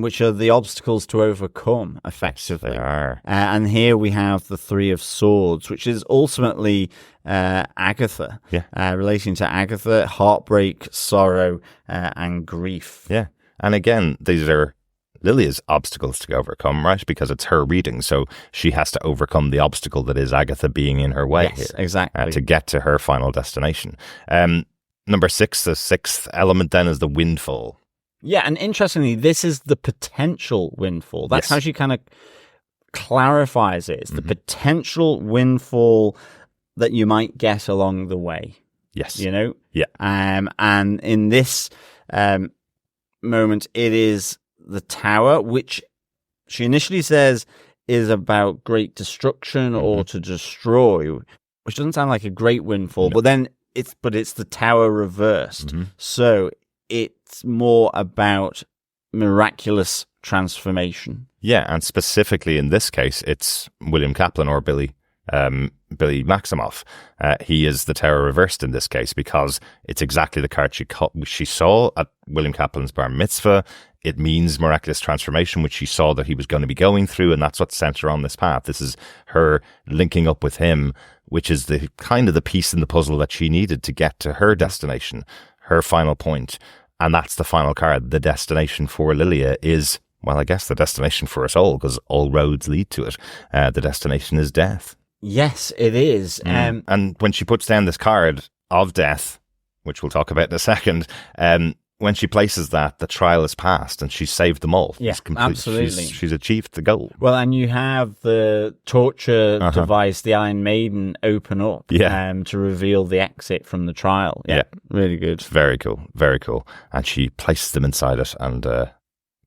which are the obstacles to overcome, effectively. They are. And here we have the Three of Swords, which is ultimately Agatha, relating to Agatha, heartbreak, sorrow, and grief. Yeah. And again, these are Lilia's obstacles to overcome, right? Because it's her reading, so she has to overcome the obstacle that is Agatha being in her way here. Exactly. To get to her final destination. Number 6, the sixth element then is the windfall. Yeah, and interestingly, this is the potential windfall. That's how she kind of clarifies it. It's the potential windfall that you might get along the way. Yes. Yeah. And in this moment, it is the tower, which she initially says is about great destruction or to destroy, which doesn't sound like a great windfall, but then it's the tower reversed. So it's more about miraculous transformation. Yeah, and specifically in this case, it's William Kaplan or Billy Maximoff. He is the tower reversed in this case because it's exactly the card she saw at William Kaplan's bar mitzvah. It means miraculous transformation, which she saw that he was going to be going through, and that's what sent her on this path. This is her linking up with him, which is the kind of the piece in the puzzle that she needed to get to her destination, her final point. And that's the final card. The destination for Lilia is, well, I guess the destination for us all, because all roads lead to it. The destination is death. Yes, it is. And when she puts down this card of death, which we'll talk about in a second, when she places that, the trial is passed and she's saved them all. Yeah, absolutely. She's achieved the goal. Well, and you have the torture device, the Iron Maiden, open up to reveal the exit from the trial. Yeah, really good. Very cool, very cool. And she places them inside it and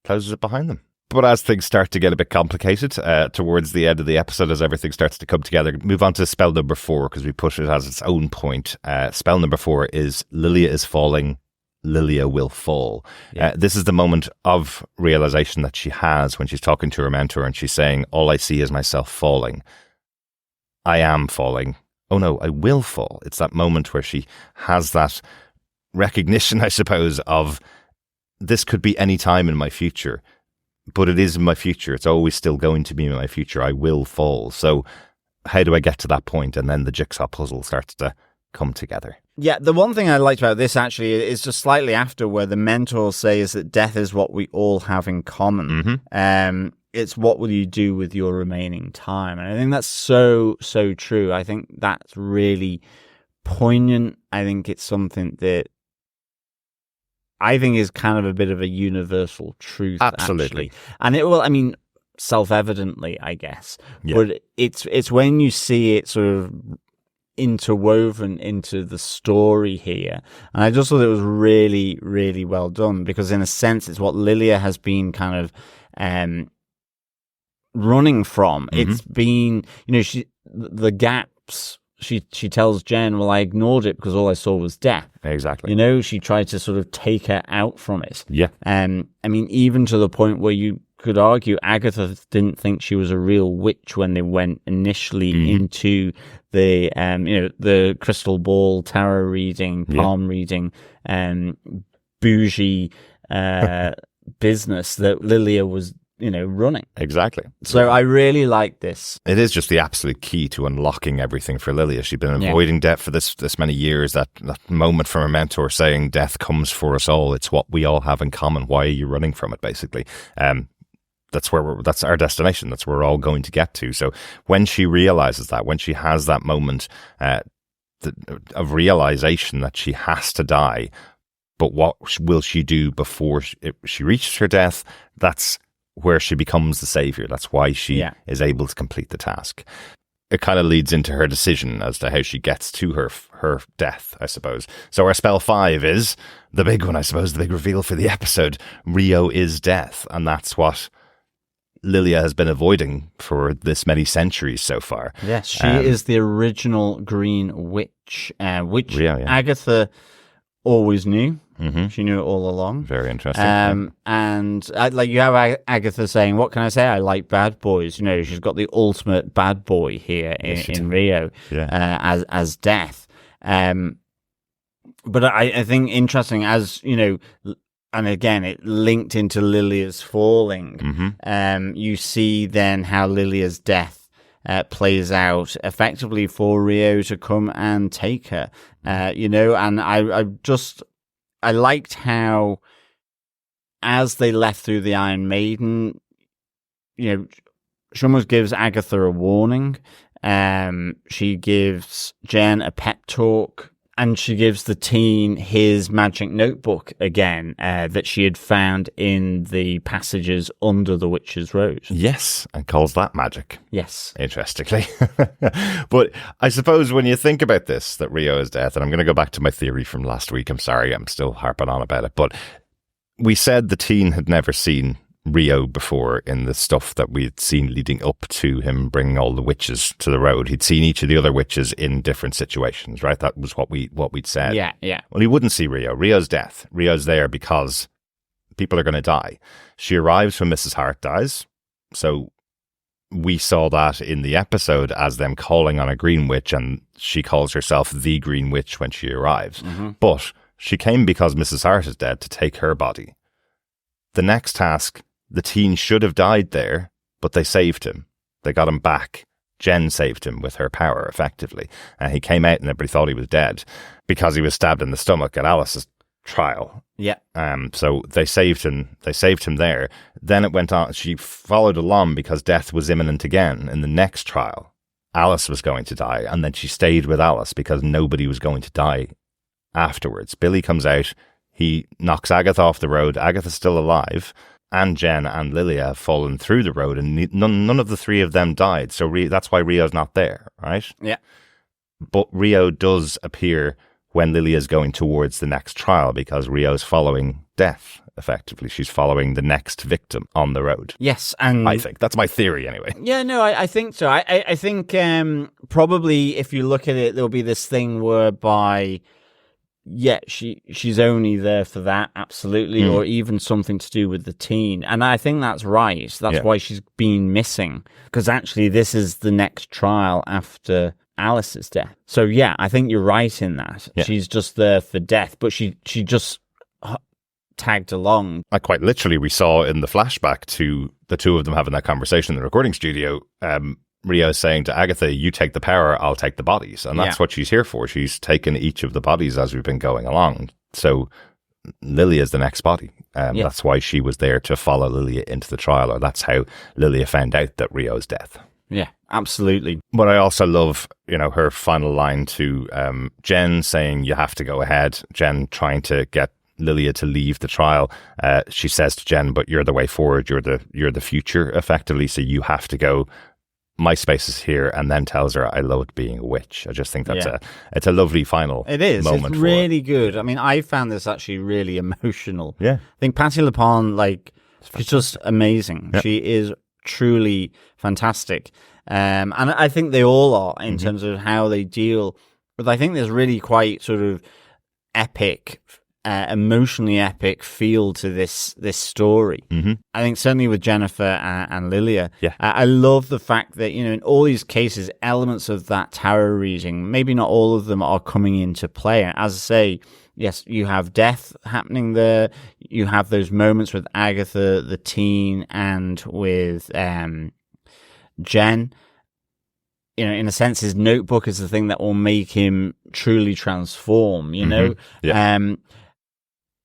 closes it behind them. But as things start to get a bit complicated towards the end of the episode, as everything starts to come together, move on to spell number 4 because we push it as its own point. Spell number 4 is Lilia is falling. Lilia will fall. This is the moment of realization that she has when she's talking to her mentor and she's saying, all I see is myself falling. I am falling. Oh no, I will fall. It's that moment where she has that recognition, I suppose, of this could be any time in my future. but it is in my future. It's always still going to be in my future. I will fall. So how do I get to that point? And then the jigsaw puzzle starts to come together. Yeah, the one thing I liked about this actually is just slightly after where the mentor says that death is what we all have in common. It's what will you do with your remaining time? And I think that's so true. I think that's really poignant. I think it's something that I think is kind of a bit of a universal truth. Absolutely. Actually. And it will, I mean, self-evidently, I guess. Yeah. But it's when you see it sort of interwoven into the story here. And I just thought it was really, really well done, because in a sense, it's what Lilia has been kind of running from. It's been, the gaps. She tells Jen, well, I ignored it because all I saw was death. Exactly. She tried to sort of take her out from it. Yeah. I mean, even to the point where you could argue Agatha didn't think she was a real witch when they went initially into the, the crystal ball, tarot reading, palm reading, bougie business that Lilia was, running. Exactly. So I really like this. It is just the absolute key to unlocking everything for Lilia. She'd been avoiding death for this many years. That moment from her mentor saying, death comes for us all. It's what we all have in common. Why are you running from it, basically? That's our destination. That's where we're all going to get to. So when she realizes that, when she has that moment of realization that she has to die, but what will she do before she reaches her death? That's where she becomes the savior. That's why she is able to complete the task. It kind of leads into her decision as to how she gets to her death, I suppose. So our spell 5 is the big one, I suppose, the big reveal for the episode. Rio is death, and that's what Lilia has been avoiding for this many centuries so far. Yes, she is the original Green Witch, which Rio, Agatha always knew. She knew it all along. Very interesting. And you have Agatha saying, what can I say? I like bad boys. She's got the ultimate bad boy here in Rio as death. But I think interesting, as, and again, it linked into Lilia's falling. You see then how Lilia's death plays out effectively for Rio to come and take her, and I liked how, as they left through the Iron Maiden, she almost gives Agatha a warning. She gives Jen a pep talk, and she gives the teen his magic notebook again that she had found in the passages under the Witch's Road. Yes, and calls that magic. Yes. Interestingly. But I suppose when you think about this, that Rio is death, and I'm going to go back to my theory from last week. I'm sorry, I'm still harping on about it. But we said the teen had never seen Rio before in the stuff that we'd seen leading up to him bringing all the witches to the road. He'd seen each of the other witches in different situations, right? That was what we'd said. Yeah. Well, he wouldn't see Rio. Rio's death. Rio's there because people are going to die. She arrives when Mrs. Hart dies. So we saw that in the episode as them calling on a Green Witch, and she calls herself the Green Witch when she arrives. But she came because Mrs. Hart is dead to take her body. The next task, the teen should have died there, but they saved him. They got him back. Jen saved him with her power, effectively. And he came out and everybody thought he was dead because he was stabbed in the stomach at Alice's trial. Yeah. So they saved him. They saved him there. Then it went on. She followed along because death was imminent again in the next trial. Alice was going to die, and then she stayed with Alice because nobody was going to die afterwards. Billy comes out. He knocks Agatha off the road. Agatha's still alive. And Jen and Lilia have fallen through the road, and none of the three of them died. So that's why Rio's not there, right? Yeah. But Rio does appear when Lilia's going towards the next trial because Rio's following death, effectively. She's following the next victim on the road. Yes, and I think. That's my theory, anyway. Yeah, no, I think so. I think probably if you look at it, there'll be this thing whereby... Yeah, she's only there for that, absolutely, or even something to do with the teen. And I think that's right. That's why she's been missing. Because actually, this is the next trial after Alice's death. So yeah, I think you're right in that. Yeah. She's just there for death, but she just tagged along. Quite literally, we saw in the flashback to the two of them having that conversation in the recording studio, Rio saying to Agatha, you take the power, I'll take the bodies. And that's what she's here for. She's taken each of the bodies as we've been going along. So Lilia is the next body. That's why she was there, to follow Lilia into the trial, or that's how Lilia found out that Rio's death. Yeah, absolutely. But I also love, her final line to Jen saying, you have to go ahead. Jen trying to get Lilia to leave the trial. She says to Jen, but you're the way forward. You're the future, effectively. So you have to go. My space is here, and then tells her, I loved being a witch. I just think it's a lovely final It is. moment. It's really good. I mean, I found this actually really emotional. Yeah. I think Patti LuPone, she's just amazing. Yeah. She is truly fantastic. And I think they all are in terms of how they deal. But I think there's really quite sort of epic, emotionally epic feel to this story. I think certainly with Jennifer and Lilia, I love the fact that, in all these cases, elements of that tarot reading, maybe not all of them are coming into play. As I say, yes, you have death happening there. You have those moments with Agatha, the teen, and with Jen. In a sense, his notebook is the thing that will make him truly transform,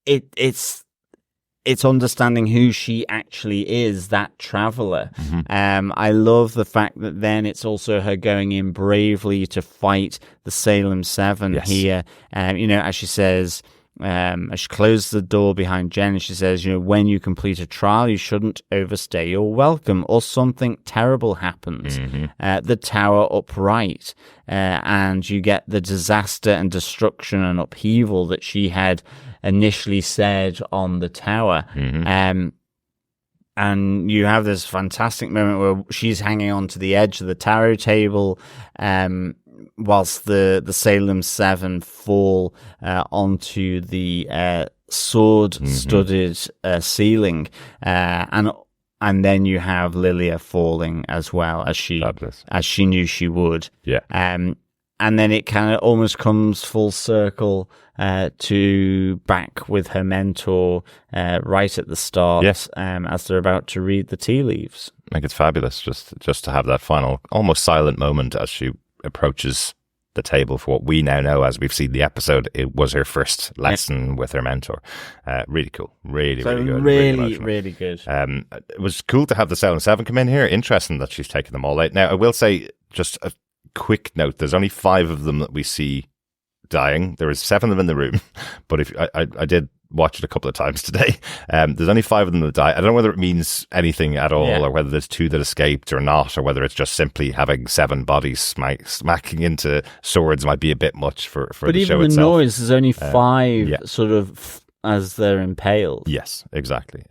It's understanding who she actually is, that traveler. I love the fact that then it's also her going in bravely to fight the Salem 7 here. As she says, as she closes the door behind Jen, she says, when you complete a trial, you shouldn't overstay your welcome, or something terrible happens. The tower upright, and you get the disaster and destruction and upheaval that she had initially said on the tower. And you have this fantastic moment where she's hanging on to the edge of the tarot table, whilst the Salem 7 fall onto the sword-studded ceiling, and then you have Lilia falling as well, as she knew she would. And then it kind of almost comes full circle to back with her mentor right at the start, as they're about to read the tea leaves. I think it's fabulous just to have that final, almost silent moment as she approaches the table for what we now know, as we've seen the episode. It was her first lesson with her mentor. Really cool. Really good. Really good. It was cool to have the Salem 7 come in here. Interesting that she's taken them all out. Now, I will say, just a quick note, there's only 5 of them that we see dying. There is 7 of them in the room, but if I did watch it a couple of times today. There's only 5 of them that die. I don't know whether it means anything at all, or whether there's 2 that escaped or not, or whether it's just simply having 7 bodies smacking into swords might be a bit much for the show itself. But even the noise, there's only 5 sort of as they're impaled. Yes, exactly.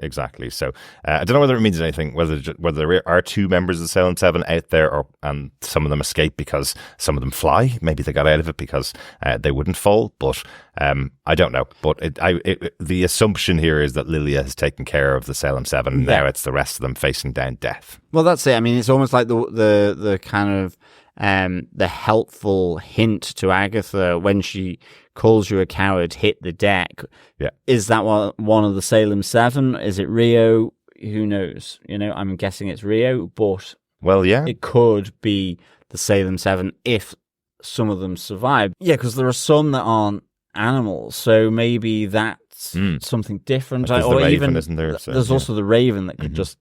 So I don't know whether it means anything, whether there are 2 members of the Salem 7 out there, and some of them escape because some of them fly. Maybe they got out of it because they wouldn't fall, but I don't know. But the assumption here is that Lilia has taken care of the Salem 7. Now it's the rest of them facing down death. Well, that's it. I mean, it's almost like the kind of the helpful hint to Agatha when she calls you a coward, hit the deck. Is that one of the Salem 7? Is it Rio? Who knows? I'm guessing it's Rio, but it could be the Salem 7 if some of them survive. Yeah, because there are some that aren't animals, so maybe that's something different. There's the Raven, isn't there? So, there's also the Raven that could just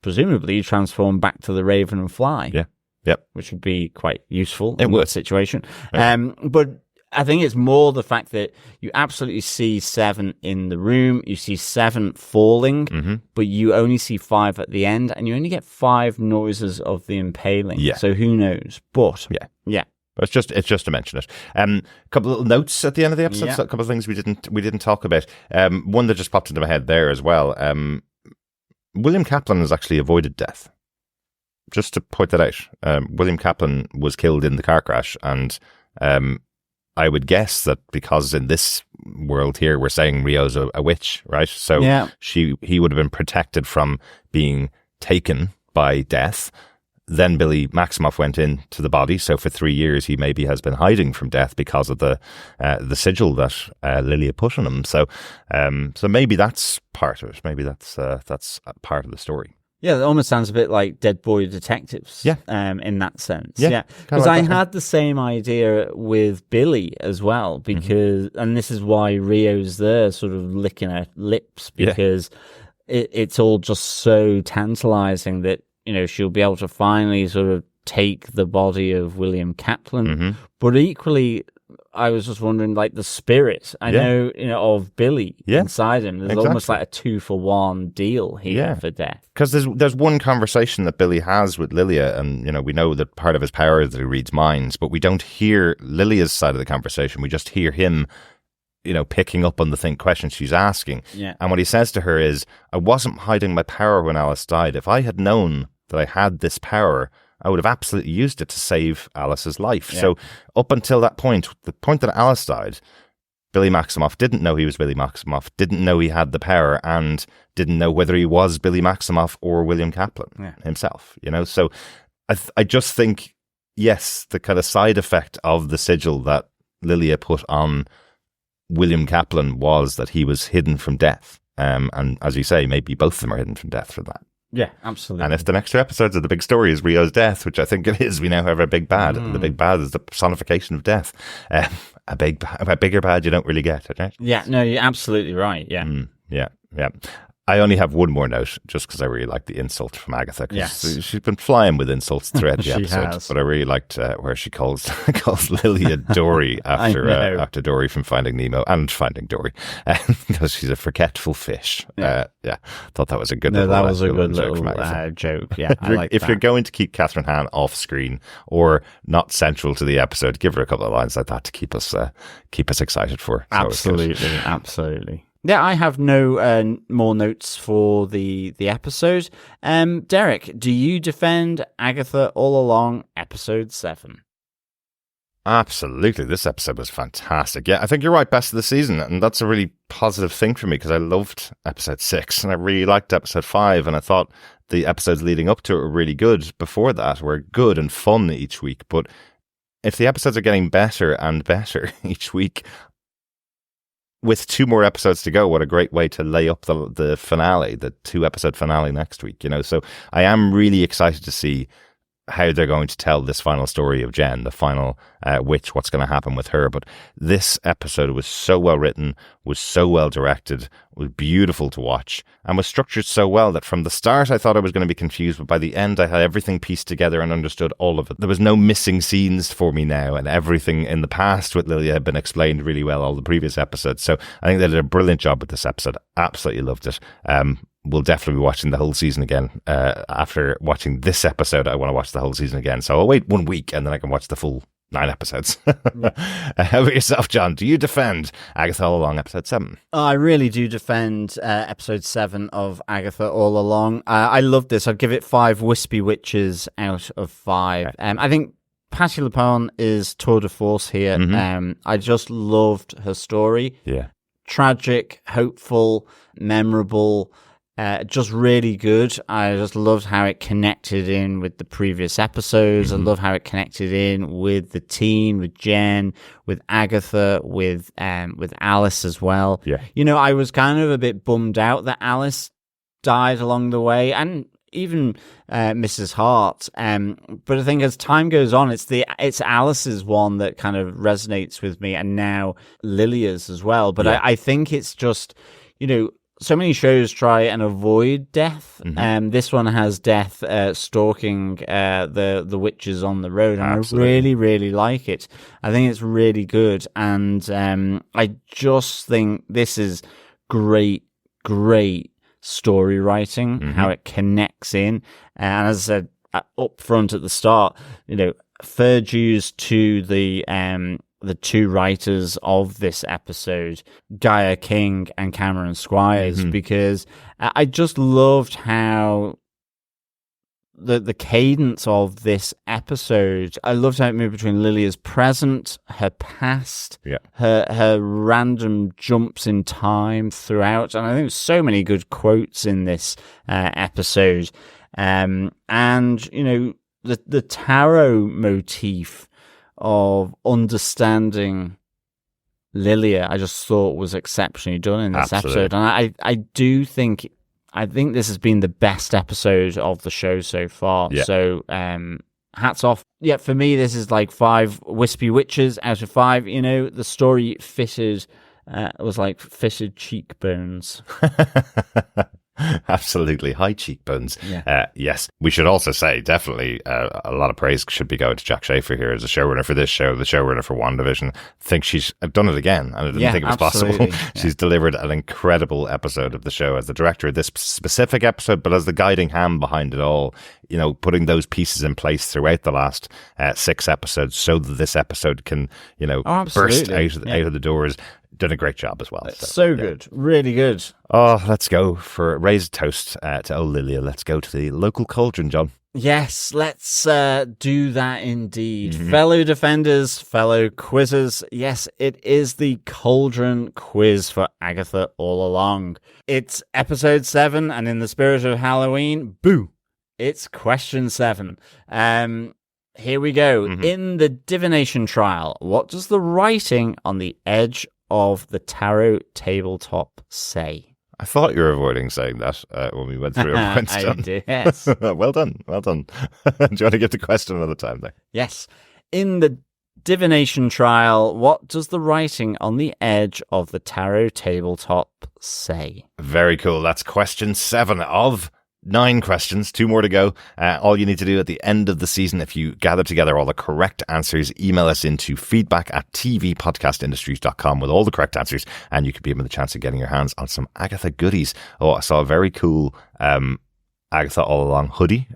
presumably transform back to the Raven and fly. Which would be quite useful in that situation. But I think it's more the fact that you absolutely see 7 in the room, you see 7 falling, but you only see 5 at the end, and you only get 5 noises of the impaling. So who knows? But But it's just to mention it. A couple of little notes at the end of the episode. So a couple of things we didn't talk about. One that just popped into my head there as well. William Kaplan has actually avoided death. Just to point that out, William Kaplan was killed in the car crash, and I would guess that because in this world here we're saying Rio's a witch, right? So he would have been protected from being taken by death. Then Billy Maximoff went into the body, so for 3 years he maybe has been hiding from death because of the sigil that Lilia put on him. So maybe that's part of it. Maybe that's part of the story. Yeah, it almost sounds a bit like Dead Boy Detectives. Yeah. In that sense. Yeah. Yeah. Because I had the same idea with Billy as well, because, and this is why Rio's there, sort of licking her lips, because it's all just so tantalizing that, she'll be able to finally sort of take the body of William Kaplan. But equally, I was just wondering, like, the spirit, I know, of Billy inside him. There's almost like a 2-for-1 deal here for death. Because there's one conversation that Billy has with Lilia, and, we know that part of his power is that he reads minds, but we don't hear Lilia's side of the conversation. We just hear him, picking up on the questions she's asking. Yeah. And what he says to her is, I wasn't hiding my power when Alice died. If I had known that I had this power, I would have absolutely used it to save Alice's life. Yeah. So up until that point, the point that Alice died, Billy Maximoff didn't know he was Billy Maximoff, didn't know he had the power, and didn't know whether he was Billy Maximoff or William Kaplan himself. So I just think, yes, the kind of side effect of the sigil that Lilia put on William Kaplan was that he was hidden from death. And as you say, maybe both of them are hidden from death for that. Yeah, absolutely. And if the next 2 episodes of the big story is Rio's death, which I think it is, we now have a big bad. And the big bad is the personification of death. A bigger bad you don't really get, right? Yeah, no, you're absolutely right. Yeah. Yeah. I only have one more note, just because I really liked the insult from Agatha. Cause she's been flying with insults throughout the episode. Has. But I really liked where she calls Lilia Dory after Dory from Finding Nemo and Finding Dory, because she's a forgetful fish. Thought that was a good. No, that was a good little joke. Yeah, if you're going to keep Catherine Hahn off screen or not central to the episode, give her a couple of lines like that to keep us excited for. Absolutely. Yeah, I have no more notes for the episode. Derek, do you defend Agatha All Along, episode 7? Absolutely. This episode was fantastic. Yeah, I think you're right, best of the season. And that's a really positive thing for me, because I loved episode 6 and I really liked episode 5. And I thought the episodes leading up to it were really good. Before that were good and fun each week. But if the episodes are getting better and better each week, with 2 more episodes to go, what a great way to lay up the finale, the 2-episode finale next week. So I am really excited to see how they're going to tell this final story of Jen, the final witch, what's going to happen with her. But this episode was so well written, was so well directed, was beautiful to watch, and was structured so well that from the start I thought I was going to be confused, but by the end I had everything pieced together and understood all of it. There was no missing scenes for me now, and everything in the past with Lilia had been explained really well, all the previous episodes. So I think they did a brilliant job with this episode. Absolutely loved it. We'll definitely be watching the whole season again. After watching this episode, I want to watch the whole season again. So I'll wait 1 week and then I can watch the full 9 episodes. How about yourself, John? Do you defend Agatha All Along, episode 7? I really do defend episode 7 of Agatha All Along. I love this. I'd give it 5 wispy witches out of 5. Okay. I think Patti LuPone is tour de force here. I just loved her story. Yeah. Tragic, hopeful, memorable. Just really good. I just loved how it connected in with the previous episodes. I love how it connected in with the team, with Jen, with Agatha, with Alice as well. Yeah. I was kind of a bit bummed out that Alice died along the way, and even Mrs. Hart. But I think as time goes on, it's Alice's one that kind of resonates with me, and now Lilia's as well. But I think it's just, so many shows try and avoid death. This one has death stalking the witches on the road, and absolutely. I really, really like it. I think it's really good, and I just think this is great story writing, how it connects in. And as I said up front at the start, fair dues to the 2 writers of this episode, Gaia King and Cameron Squires, because I just loved how the cadence of this episode, I loved how it moved between Lilia's present, her past, her random jumps in time throughout. And I think there's so many good quotes in this episode. And, the tarot motif of understanding Lilia, I just thought was exceptionally done in this Absolutely. episode. And I think this has been the best episode of the show so far. Yeah. So hats off. Yeah, for me, this is like 5 wispy witches out of 5. You know, the story fitted, was like fitted cheekbones. Absolutely. High cheekbones. Yeah. Yes. We should also say, definitely, a lot of praise should be going to Jack Schaefer here as a showrunner for this show, the showrunner for WandaVision. I think she's done it again, and I didn't think it was absolutely. possible. She's delivered an incredible episode of the show as the director of this specific episode, but as the guiding hand behind it all, you know, putting those pieces in place throughout the last 6 episodes so that this episode can, you know, burst out of the doors. Done a great job as well. So good. Really good. Oh, let's go for raise a toast to Lilia. Let's go to the local cauldron, John. Yes, let's do that indeed. Fellow defenders, fellow quizzers, yes, it is the Cauldron quiz for Agatha all along. It's episode 7, and in the spirit of Halloween, boo, it's question 7. Here we go. In the divination trial, what does the writing on the edge of the tarot tabletop say? I thought you were avoiding saying that when we went through it. I did, yes. Well done. Well done. Do you want to get the question another time there? Yes. In the divination trial, what does the writing on the edge of the tarot tabletop say? Very cool. That's question 7 of 9 questions, 2 more to go. All you need to do at the end of the season, if you gather together all the correct answers, email us into feedback@tvpodcastindustries.com with all the correct answers, and you could be given the chance of getting your hands on some Agatha goodies. Oh, I saw a very cool Agatha All Along hoodie,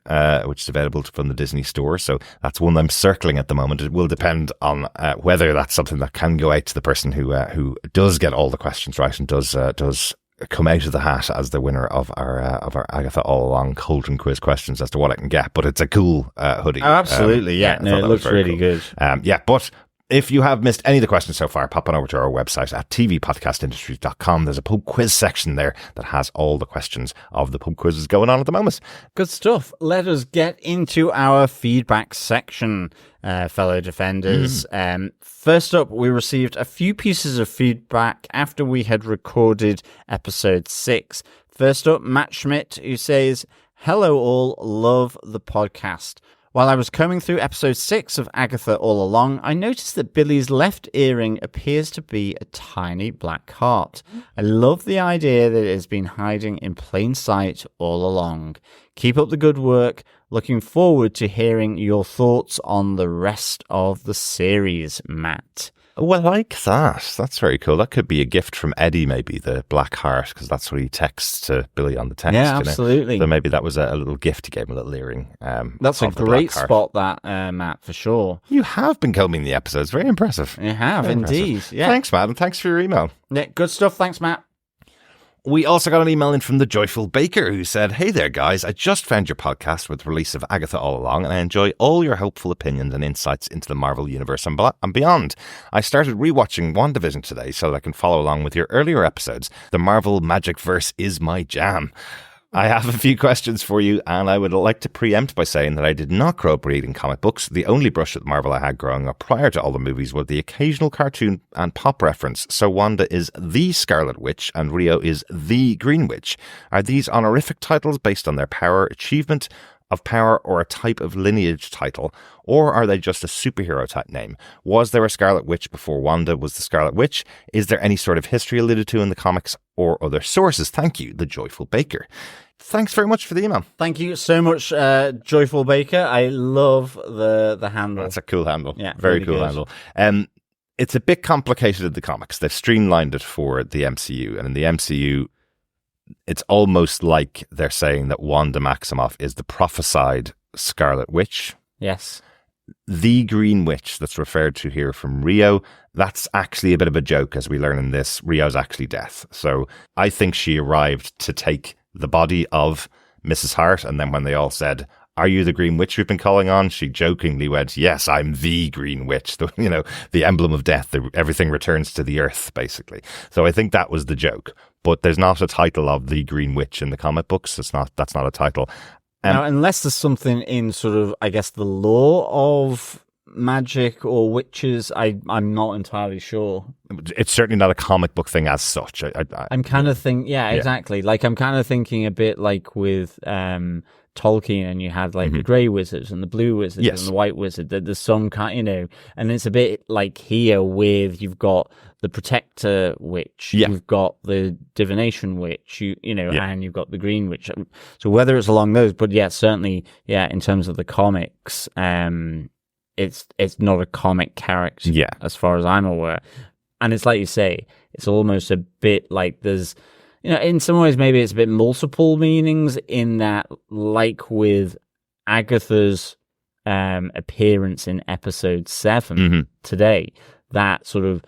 which is available from the Disney store. So that's one I'm circling at the moment. It will depend on whether that's something that can go out to the person who does get all the questions right and does come out of the hat as the winner of our Agatha All Along Cauldron quiz questions as to what I can get. But it's a cool hoodie. Oh, absolutely. I No, thought it that looks was very really cool. good. But if you have missed any of the questions so far, pop on over to our website at tvpodcastindustries.com. There's a pub quiz section there that has all the questions of the pub quizzes going on at the moment. Good stuff. Let us get into our feedback section, fellow defenders. First up, we received a few pieces of feedback after we had recorded episode 6. First up, Matt Schmidt, who says, "Hello all, love the podcast. While I was combing through episode 6 of Agatha All Along, I noticed that Billy's left earring appears to be a tiny black heart. I love the idea that it has been hiding in plain sight all along. Keep up the good work. Looking forward to hearing your thoughts on the rest of the series, Matt." Oh, I like that. That's very cool. That could be a gift from Eddie, maybe, the black heart, because that's what he texts to Billy on the text. Yeah, you know? absolutely. So maybe that was a little gift he gave him, a little earring. That's a of the great black heart. spot, that, Matt, for sure. You have been combing the episodes. Very impressive. You have, Very indeed. impressive. Yeah. Thanks, Matt, and thanks for your email. Yeah, good stuff. Thanks, Matt. We also got an email in from the Joyful Baker who said, "Hey there, guys. I just found your podcast with the release of Agatha All Along, and I enjoy all your helpful opinions and insights into the Marvel Universe and beyond. I started rewatching WandaVision today so that I can follow along with your earlier episodes. The Marvel Magic Verse is my jam. I have a few questions for you, and I would like to preempt by saying that I did not grow up reading comic books. The only brush with Marvel I had growing up prior to all the movies was the occasional cartoon and pop reference. So Wanda is the Scarlet Witch and Rio is the Green Witch. Are these honorific titles based on their power, achievement of power, or a type of lineage title, or are they just a superhero type name? Was there a Scarlet Witch before Wanda was the Scarlet Witch? Is there any sort of history alluded to in the comics or other sources? Thank you, the Joyful Baker." Thanks very much for the email. Thank you so much, Joyful Baker. I love the handle. That's a cool handle. Yeah, very really cool good. handle. It's a bit complicated in the comics. They've streamlined it for the MCU, and in the MCU, it's almost like they're saying that Wanda Maximoff is the prophesied Scarlet Witch. Yes. The Green Witch that's referred to here from Rio, that's actually a bit of a joke, as we learn in this. Rio's actually Death. So I think she arrived to take the body of Mrs. Hart, and then when they all said, "Are you the Green Witch we've been calling on?" she jokingly went, "Yes, I'm the Green Witch." The emblem of death. Everything returns to the earth, basically. So I think that was the joke. But there's not a title of the Green Witch in the comic books. That's not a title. Now, unless there's something in sort of, I guess, the law of magic or witches, I'm not entirely sure. It's certainly not a comic book thing as such. I'm kind of thinking, exactly. Like, I'm kind of thinking a bit like with Tolkien, and you had like the grey wizards and the blue wizards Yes. and the white wizard. There's some kind, and it's a bit like here with you've got the protector witch, you've got the divination witch, and you've got the green witch. So whether it's along those, but certainly, in terms of the comics, it's not a comic character, as far as I'm aware. And it's like you say, it's almost a bit like there's, in some ways, maybe it's a bit multiple meanings in that, like with Agatha's appearance in episode 7 today, that sort of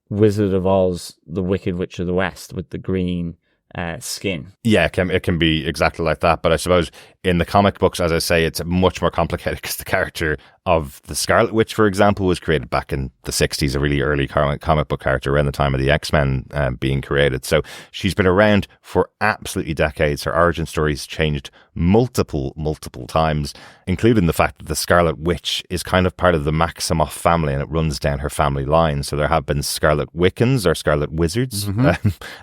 Wizard of Oz, the Wicked Witch of the West with the green skin. Yeah, it can be exactly like that. But I suppose in the comic books, as I say, it's much more complicated because the character of the Scarlet Witch, for example, was created back in the 60s, a really early comic book character around the time of the X-Men being created. So she's been around for absolutely decades. Her origin story's changed multiple times, including the fact that the Scarlet Witch is kind of part of the Maximoff family and it runs down her family line. So there have been Scarlet Wiccans or Scarlet Wizards,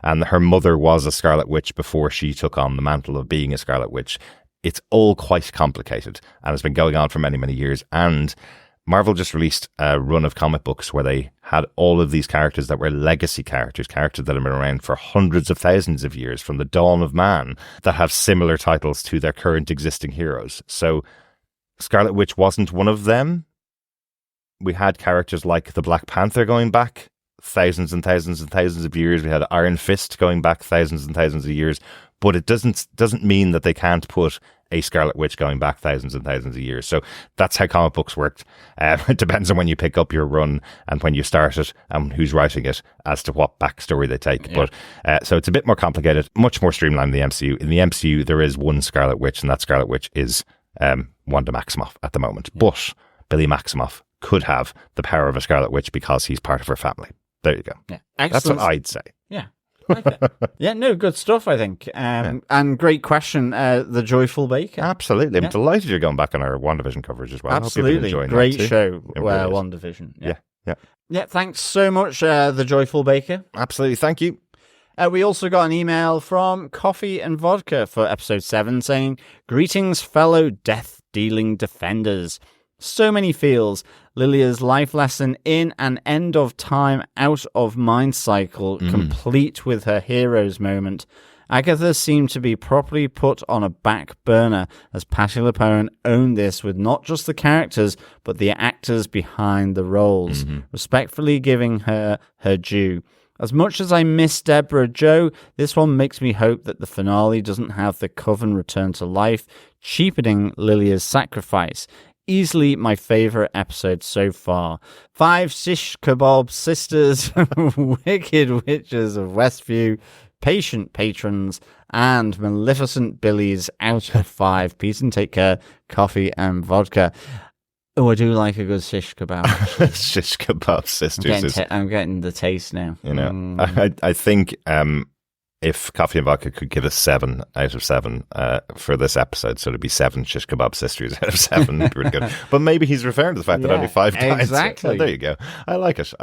and her mother was a Scarlet Witch before she took on the mantle of being a Scarlet Witch. It's all quite complicated and it's been going on for many years. And Marvel just released a run of comic books where they had all of these characters that were legacy characters that have been around for hundreds of thousands of years from the dawn of man, that have similar titles to their current existing heroes. So Scarlet Witch wasn't one of them. We had characters like the Black Panther going back thousands and thousands and thousands of years. We had Iron Fist going back thousands and thousands of years. But it doesn't mean that they can't put a Scarlet Witch going back thousands and thousands of years. So that's how comic books worked. It depends on when you pick up your run and when you start it and who's writing it as to what backstory they take. Yeah. But so it's a bit more complicated, much more streamlined in the MCU. In the MCU, there is one Scarlet Witch, and that Scarlet Witch is Wanda Maximoff at the moment. Yeah. But Billy Maximoff could have the power of a Scarlet Witch because he's part of her family. There you go. Yeah. That's what I'd say. Yeah. Okay. Yeah, no, good stuff, I think. And great question, the Joyful Baker. Absolutely. I'm delighted you're going back on our WandaVision coverage as well. Absolutely. Great show, WandaVision. Yeah, thanks so much, the Joyful Baker. Absolutely. Thank you. We also got an email from Coffee and Vodka for episode 7 saying, "Greetings, fellow death-dealing defenders. So many feels. Lilia's life lesson in an end of time, out of mind cycle, complete with her hero's moment. Agatha seemed to be properly put on a back burner as Patti LuPone owned this with not just the characters, but the actors behind the roles, respectfully giving her her due. As much as I miss Deborah Jo, this one makes me hope that the finale doesn't have the Coven return to life, cheapening Lilia's sacrifice. Easily my favorite episode so far. 5 shish kebab sisters, wicked witches of Westview, patient patrons, and Maleficent Billies out of 5. Peace and take care, Coffee and Vodka." Oh, I do like a good shish kebab. Shish kebab sisters. I'm getting the taste now. I think if Coffee and Vodka could give us 7 out of 7 for this episode, so it'd be 7 shish kebab sisters out of 7. Pretty good. But maybe he's referring to the fact that only 5 times. Exactly. There you go. I like it.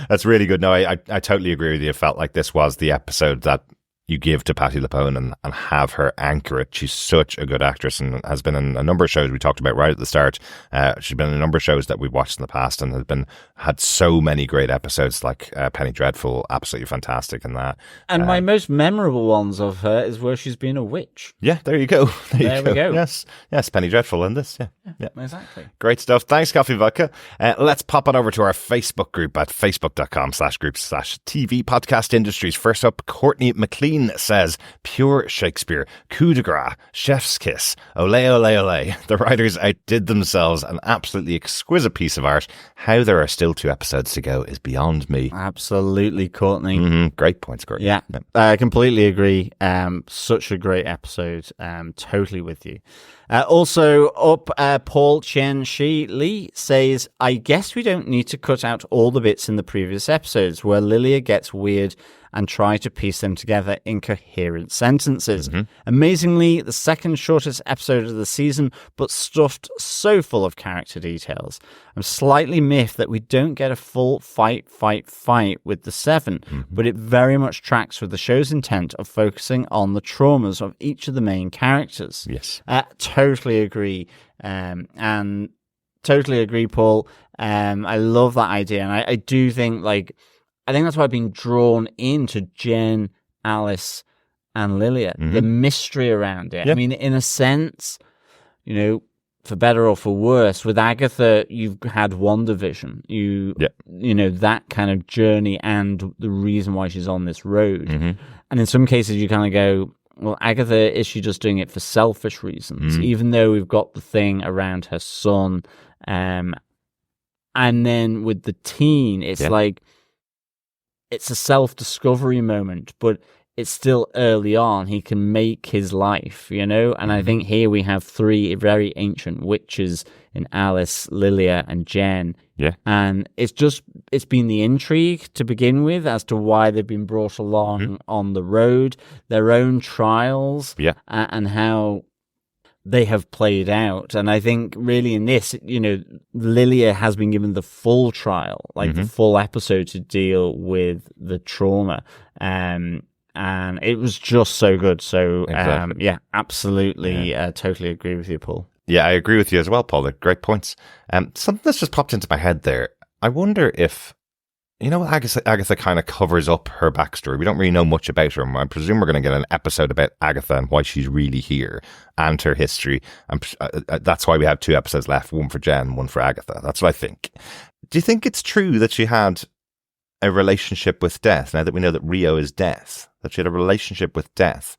That's really good. No, I totally agree with you. It felt like this was the episode that you give to Patti LuPone and have her anchor it. She's such a good actress and has been in a number of shows we talked about right at the start. She's been in a number of shows that we've watched in the past and had so many great episodes, like Penny Dreadful, absolutely fantastic in that. And my most memorable ones of her is where she's been a witch. Yeah, there you go. There we go. Yes, Penny Dreadful in this. Yeah, exactly. Great stuff. Thanks, Coffee Vodka. Let's pop on over to our Facebook group at facebook.com/groups/TV Podcast Industries. First up, Courtney McLean says, "Pure Shakespeare, coup de grace, chef's kiss, ole ole ole. The writers outdid themselves, an absolutely exquisite piece of art. How there are still 2 episodes to go is beyond me." Absolutely, Courtney. Great points, Courtney. Yeah, I completely agree. Such a great episode. Totally with you. Also up, Paul Chen Shi Lee says, "I guess we don't need to cut out all the bits in the previous episodes where Lilia gets weird and try to piece them together in coherent sentences. Amazingly, the second shortest episode of the season, but stuffed so full of character details. I'm slightly miffed that we don't get a full fight with the Seven, but it very much tracks with the show's intent of focusing on the traumas of each of the main characters. Yes. Totally agree. And totally agree, Paul. I love that idea. And I do think, I think that's why I've been drawn into Jen, Alice, and Lilia. The mystery around it. Yep. I mean, in a sense, for better or for worse, with Agatha, you've had WandaVision. That kind of journey and the reason why she's on this road. And in some cases, you kind of go, well, Agatha, is she just doing it for selfish reasons? Even though we've got the thing around her son. And then with the teen, it's it's a self-discovery moment, but it's still early on. He can make his life, And I think here we have three very ancient witches in Alice, Lilia, and Jen. Yeah. And it's been the intrigue to begin with as to why they've been brought along on the road, their own trials, and how they have played out. And I think really in this, Lilia has been given the full trial, the full episode to deal with the trauma. And it was just so good. So, Exactly. Absolutely. Totally agree with you, Paul. Yeah, I agree with you as well, Paul. They're great points. Something that's just popped into my head there. I wonder if, Agatha kind of covers up her backstory. We don't really know much about her. I presume we're going to get an episode about Agatha and why she's really here and her history. That's why we have 2 episodes left, one for Jen, one for Agatha. That's what I think. Do you think it's true that she had a relationship with death, now that we know that Rio is death, that she had a relationship with death?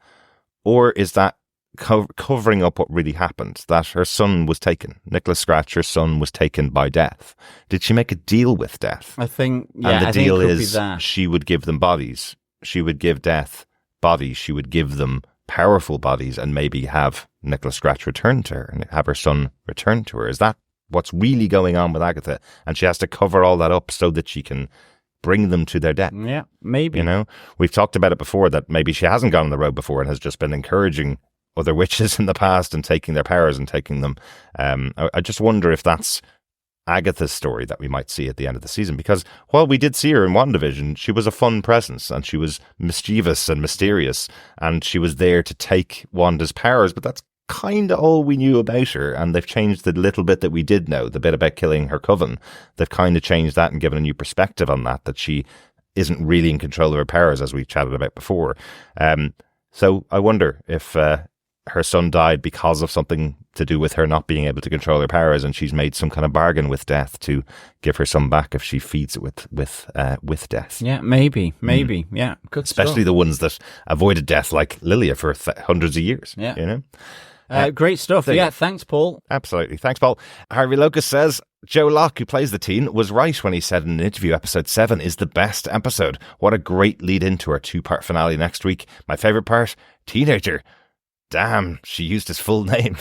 Or is that covering up what really happened, that her son was taken? Nicholas Scratch, her son, was taken by death. Did she make a deal with death? I think, and the deal is that she would give them bodies. She would give death bodies. She would give them powerful bodies and maybe have Nicholas Scratch return to her and have her son return to her. Is that what's really going on with Agatha? And she has to cover all that up so that she can bring them to their death. Yeah, maybe. We've talked about it before, that maybe she hasn't gone on the road before and has just been encouraging other witches in the past and taking their powers and taking them. I just wonder if that's Agatha's story that we might see at the end of the season, because while we did see her in WandaVision, she was a fun presence and she was mischievous and mysterious and she was there to take Wanda's powers, but that's kind of all we knew about her. And they've changed the little bit that we did know, the bit about killing her coven. They've kind of changed that and given a new perspective on that she isn't really in control of her powers, as we chatted about before. So I wonder if her son died because of something to do with her not being able to control her powers, and she's made some kind of bargain with death to give her son back if she feeds it with death. Yeah, maybe. Yeah, good especially stuff. the ones that avoided death, like Lilia, for hundreds of years. Yeah, great stuff. Yeah, thanks, Paul. Absolutely, thanks, Paul. Harvey Locust says Joe Locke, who plays the teen, was right when he said in an interview episode 7 is the best episode. What a great lead into our 2-part finale next week. My favourite part, teenager. Damn, she used his full name.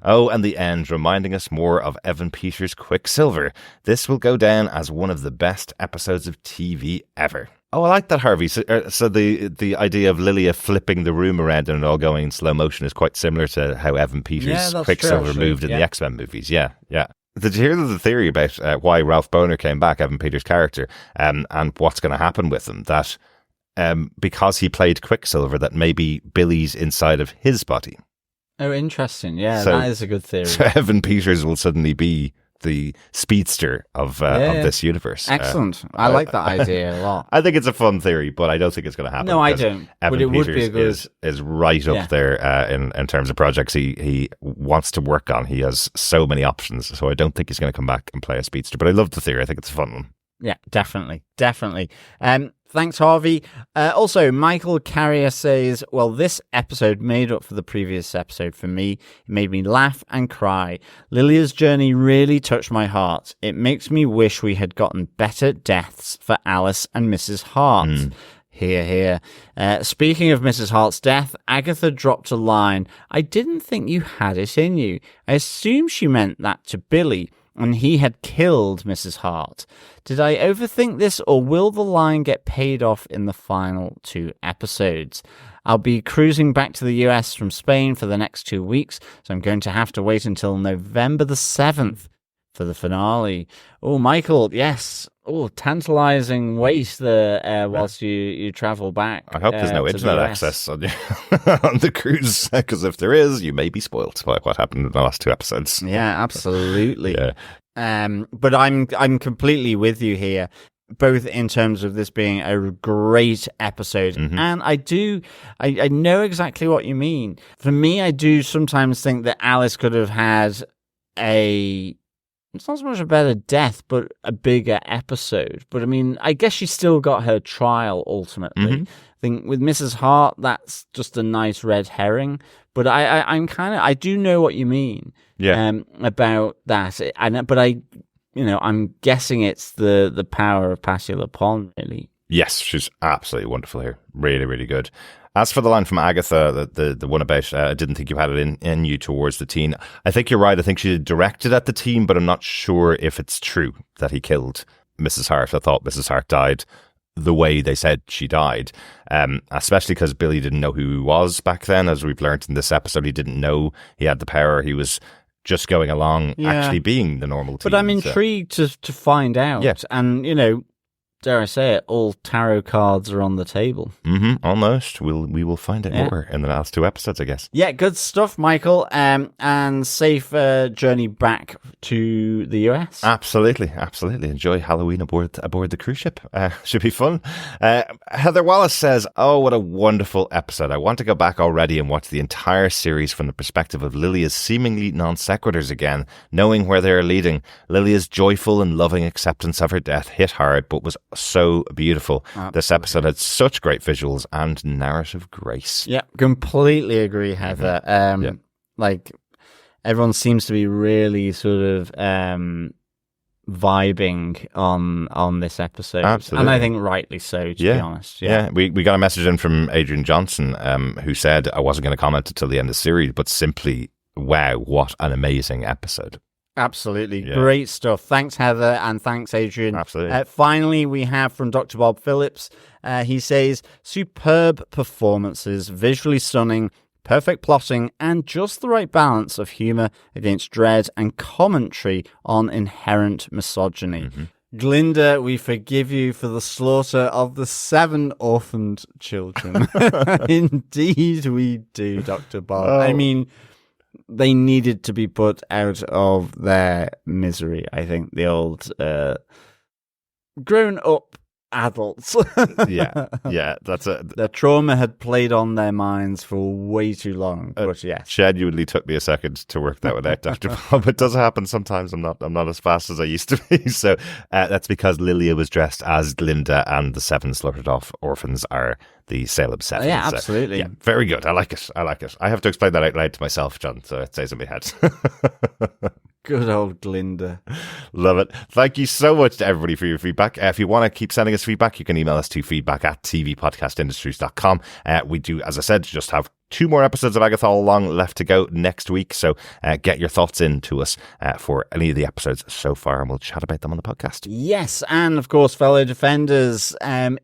Oh, and the end, reminding us more of Evan Peters' Quicksilver. This will go down as one of the best episodes of TV ever. Oh, I like that, Harvey. So the idea of Lilia flipping the room around and it all going in slow motion is quite similar to how Evan Peters' Quicksilver moved in the X-Men movies. Yeah. Did you hear the theory about why Ralph Bohner came back, Evan Peters' character, and what's going to happen with him? That because he played Quicksilver, that maybe Billy's inside of his body. Oh, interesting. Yeah, that is a good theory. So Evan Peters will suddenly be the speedster of this universe. Excellent. I like that idea a lot. I think it's a fun theory, but I don't think it's going to happen. No, I don't. Evan but it Peters would be a good... is right up there in terms of projects he wants to work on. He has so many options, so I don't think he's going to come back and play a speedster. But I love the theory. I think it's a fun one. Yeah, definitely. Thanks, Harvey. Also, Michael Carrier says, well, this episode made up for the previous episode for me. It made me laugh and cry. Lilia's journey really touched my heart. It makes me wish we had gotten better deaths for Alice and Mrs. Hart. Here. Speaking of Mrs. Hart's death, Agatha dropped a line. I didn't think you had it in you. I assume she meant that to Billy. and he had killed Mrs. Hart. Did I overthink this, or will the line get paid off in the final 2 episodes? I'll be cruising back to the US from Spain for the next 2 weeks, so I'm going to have to wait until November the 7th for the finale. Oh, Michael, yes. Oh, tantalizing wait there whilst you travel back. I hope there's no internet access on, on the cruise, because if there is, you may be spoilt by what happened in the last 2 episodes. Yeah, absolutely. Yeah. But I'm completely with you here, both in terms of this being a great episode, and I know exactly what you mean. For me, I do sometimes think that Alice could have had it's not so much a better death, but a bigger episode. But I mean, I guess she still got her trial ultimately. I think with Mrs. Hart, that's just a nice red herring. But I do know what you mean. Yeah. About that. I'm guessing it's the power of Patti LuPone, really. Yes, she's absolutely wonderful here. Really, really good. As for the line from Agatha, the one about, I didn't think you had it in you towards the teen. I think you're right. I think she directed at the teen, but I'm not sure if it's true that he killed Mrs. Hart. I thought Mrs. Hart died the way they said she died, especially because Billy didn't know who he was back then. As we've learned in this episode, he didn't know he had the power. He was just going along actually being the normal teen. But I'm intrigued to find out. Yeah. And, dare I say it, all tarot cards are on the table. Almost. We will find out more in the last 2 episodes, I guess. Yeah, good stuff, Michael. And safe journey back to the US. Absolutely. Enjoy Halloween aboard the cruise ship. Should be fun. Heather Wallace says, "Oh, what a wonderful episode. I want to go back already and watch the entire series from the perspective of Lilia's seemingly non sequiturs again, knowing where they are leading. Lilia's joyful and loving acceptance of her death hit hard, but was so beautiful. Absolutely. This episode had such great visuals and narrative grace." Yeah, completely agree, Heather. Like, everyone seems to be really sort of vibing on this episode. Absolutely. And I think rightly so, to be honest. Yeah. We got a message in from Adrian Johnson, who said, I wasn't going to comment until the end of the series, but simply, wow, what an amazing episode. Absolutely. Yeah. Great stuff. Thanks, Heather, and thanks, Adrian. Absolutely. Finally, we have from Dr. Bob Phillips. He says, superb performances, visually stunning, perfect plotting, and just the right balance of humour against dread and commentary on inherent misogyny. Glinda, we forgive you for the slaughter of the 7 orphaned children. Indeed we do, Dr. Bob. I mean, they needed to be put out of their misery. I think the old grown-up adults. yeah, that's it. Their trauma had played on their minds for way too long. But yes, genuinely took me a second to work that one out, Dr. Bob. It does happen sometimes. I'm not as fast as I used to be. So that's because Lilia was dressed as Glinda, and the 7 slaughtered off orphans are the Salem 7. Yeah, absolutely. Yeah, very good. I like it. I have to explain that out loud to myself, John, so it stays in my head. Good old Glinda. Love it. Thank you so much to everybody for your feedback. If you want to keep sending us feedback, you can email us to feedback@tvpodcastindustries.com. We do, as I said, just have 2 more episodes of Agatha All Along left to go next week. So get your thoughts in to us for any of the episodes so far, and we'll chat about them on the podcast. Yes, and of course, fellow Defenders,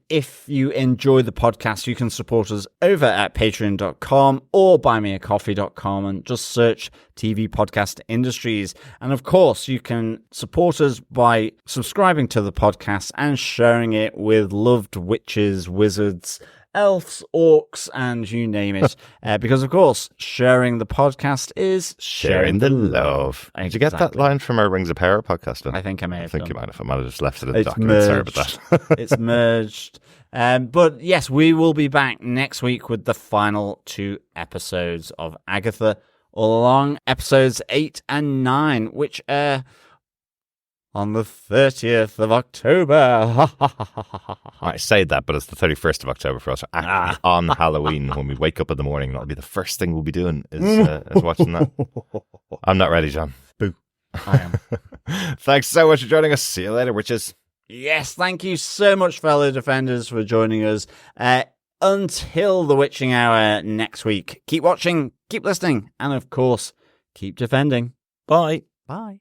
if you enjoy the podcast, you can support us over at patreon.com or buymeacoffee.com and just search TV Podcast Industries. And of course, you can support us by subscribing to the podcast and sharing it with loved witches, wizards, elves, orcs, and you name it. Because, of course, sharing the podcast is sharing the love. Exactly. Did you get that line from our Rings of Power podcast? I think I may have done. You might have. I might have just left it in the document. Sorry about that. It's merged. But yes, we will be back next week with the final 2 episodes of Agatha All Along, episodes 8 and 9, which air on the 30th of October. I say that, but it's the 31st of October for us. On Halloween, when we wake up in the morning, that'll be the first thing we'll be doing is watching that. I'm not ready, John. Boo. I am. Thanks so much for joining us. See you later, witches. Yes, thank you so much, fellow Defenders, for joining us. Until the Witching Hour next week. Keep watching, keep listening, and of course, keep defending. Bye. Bye.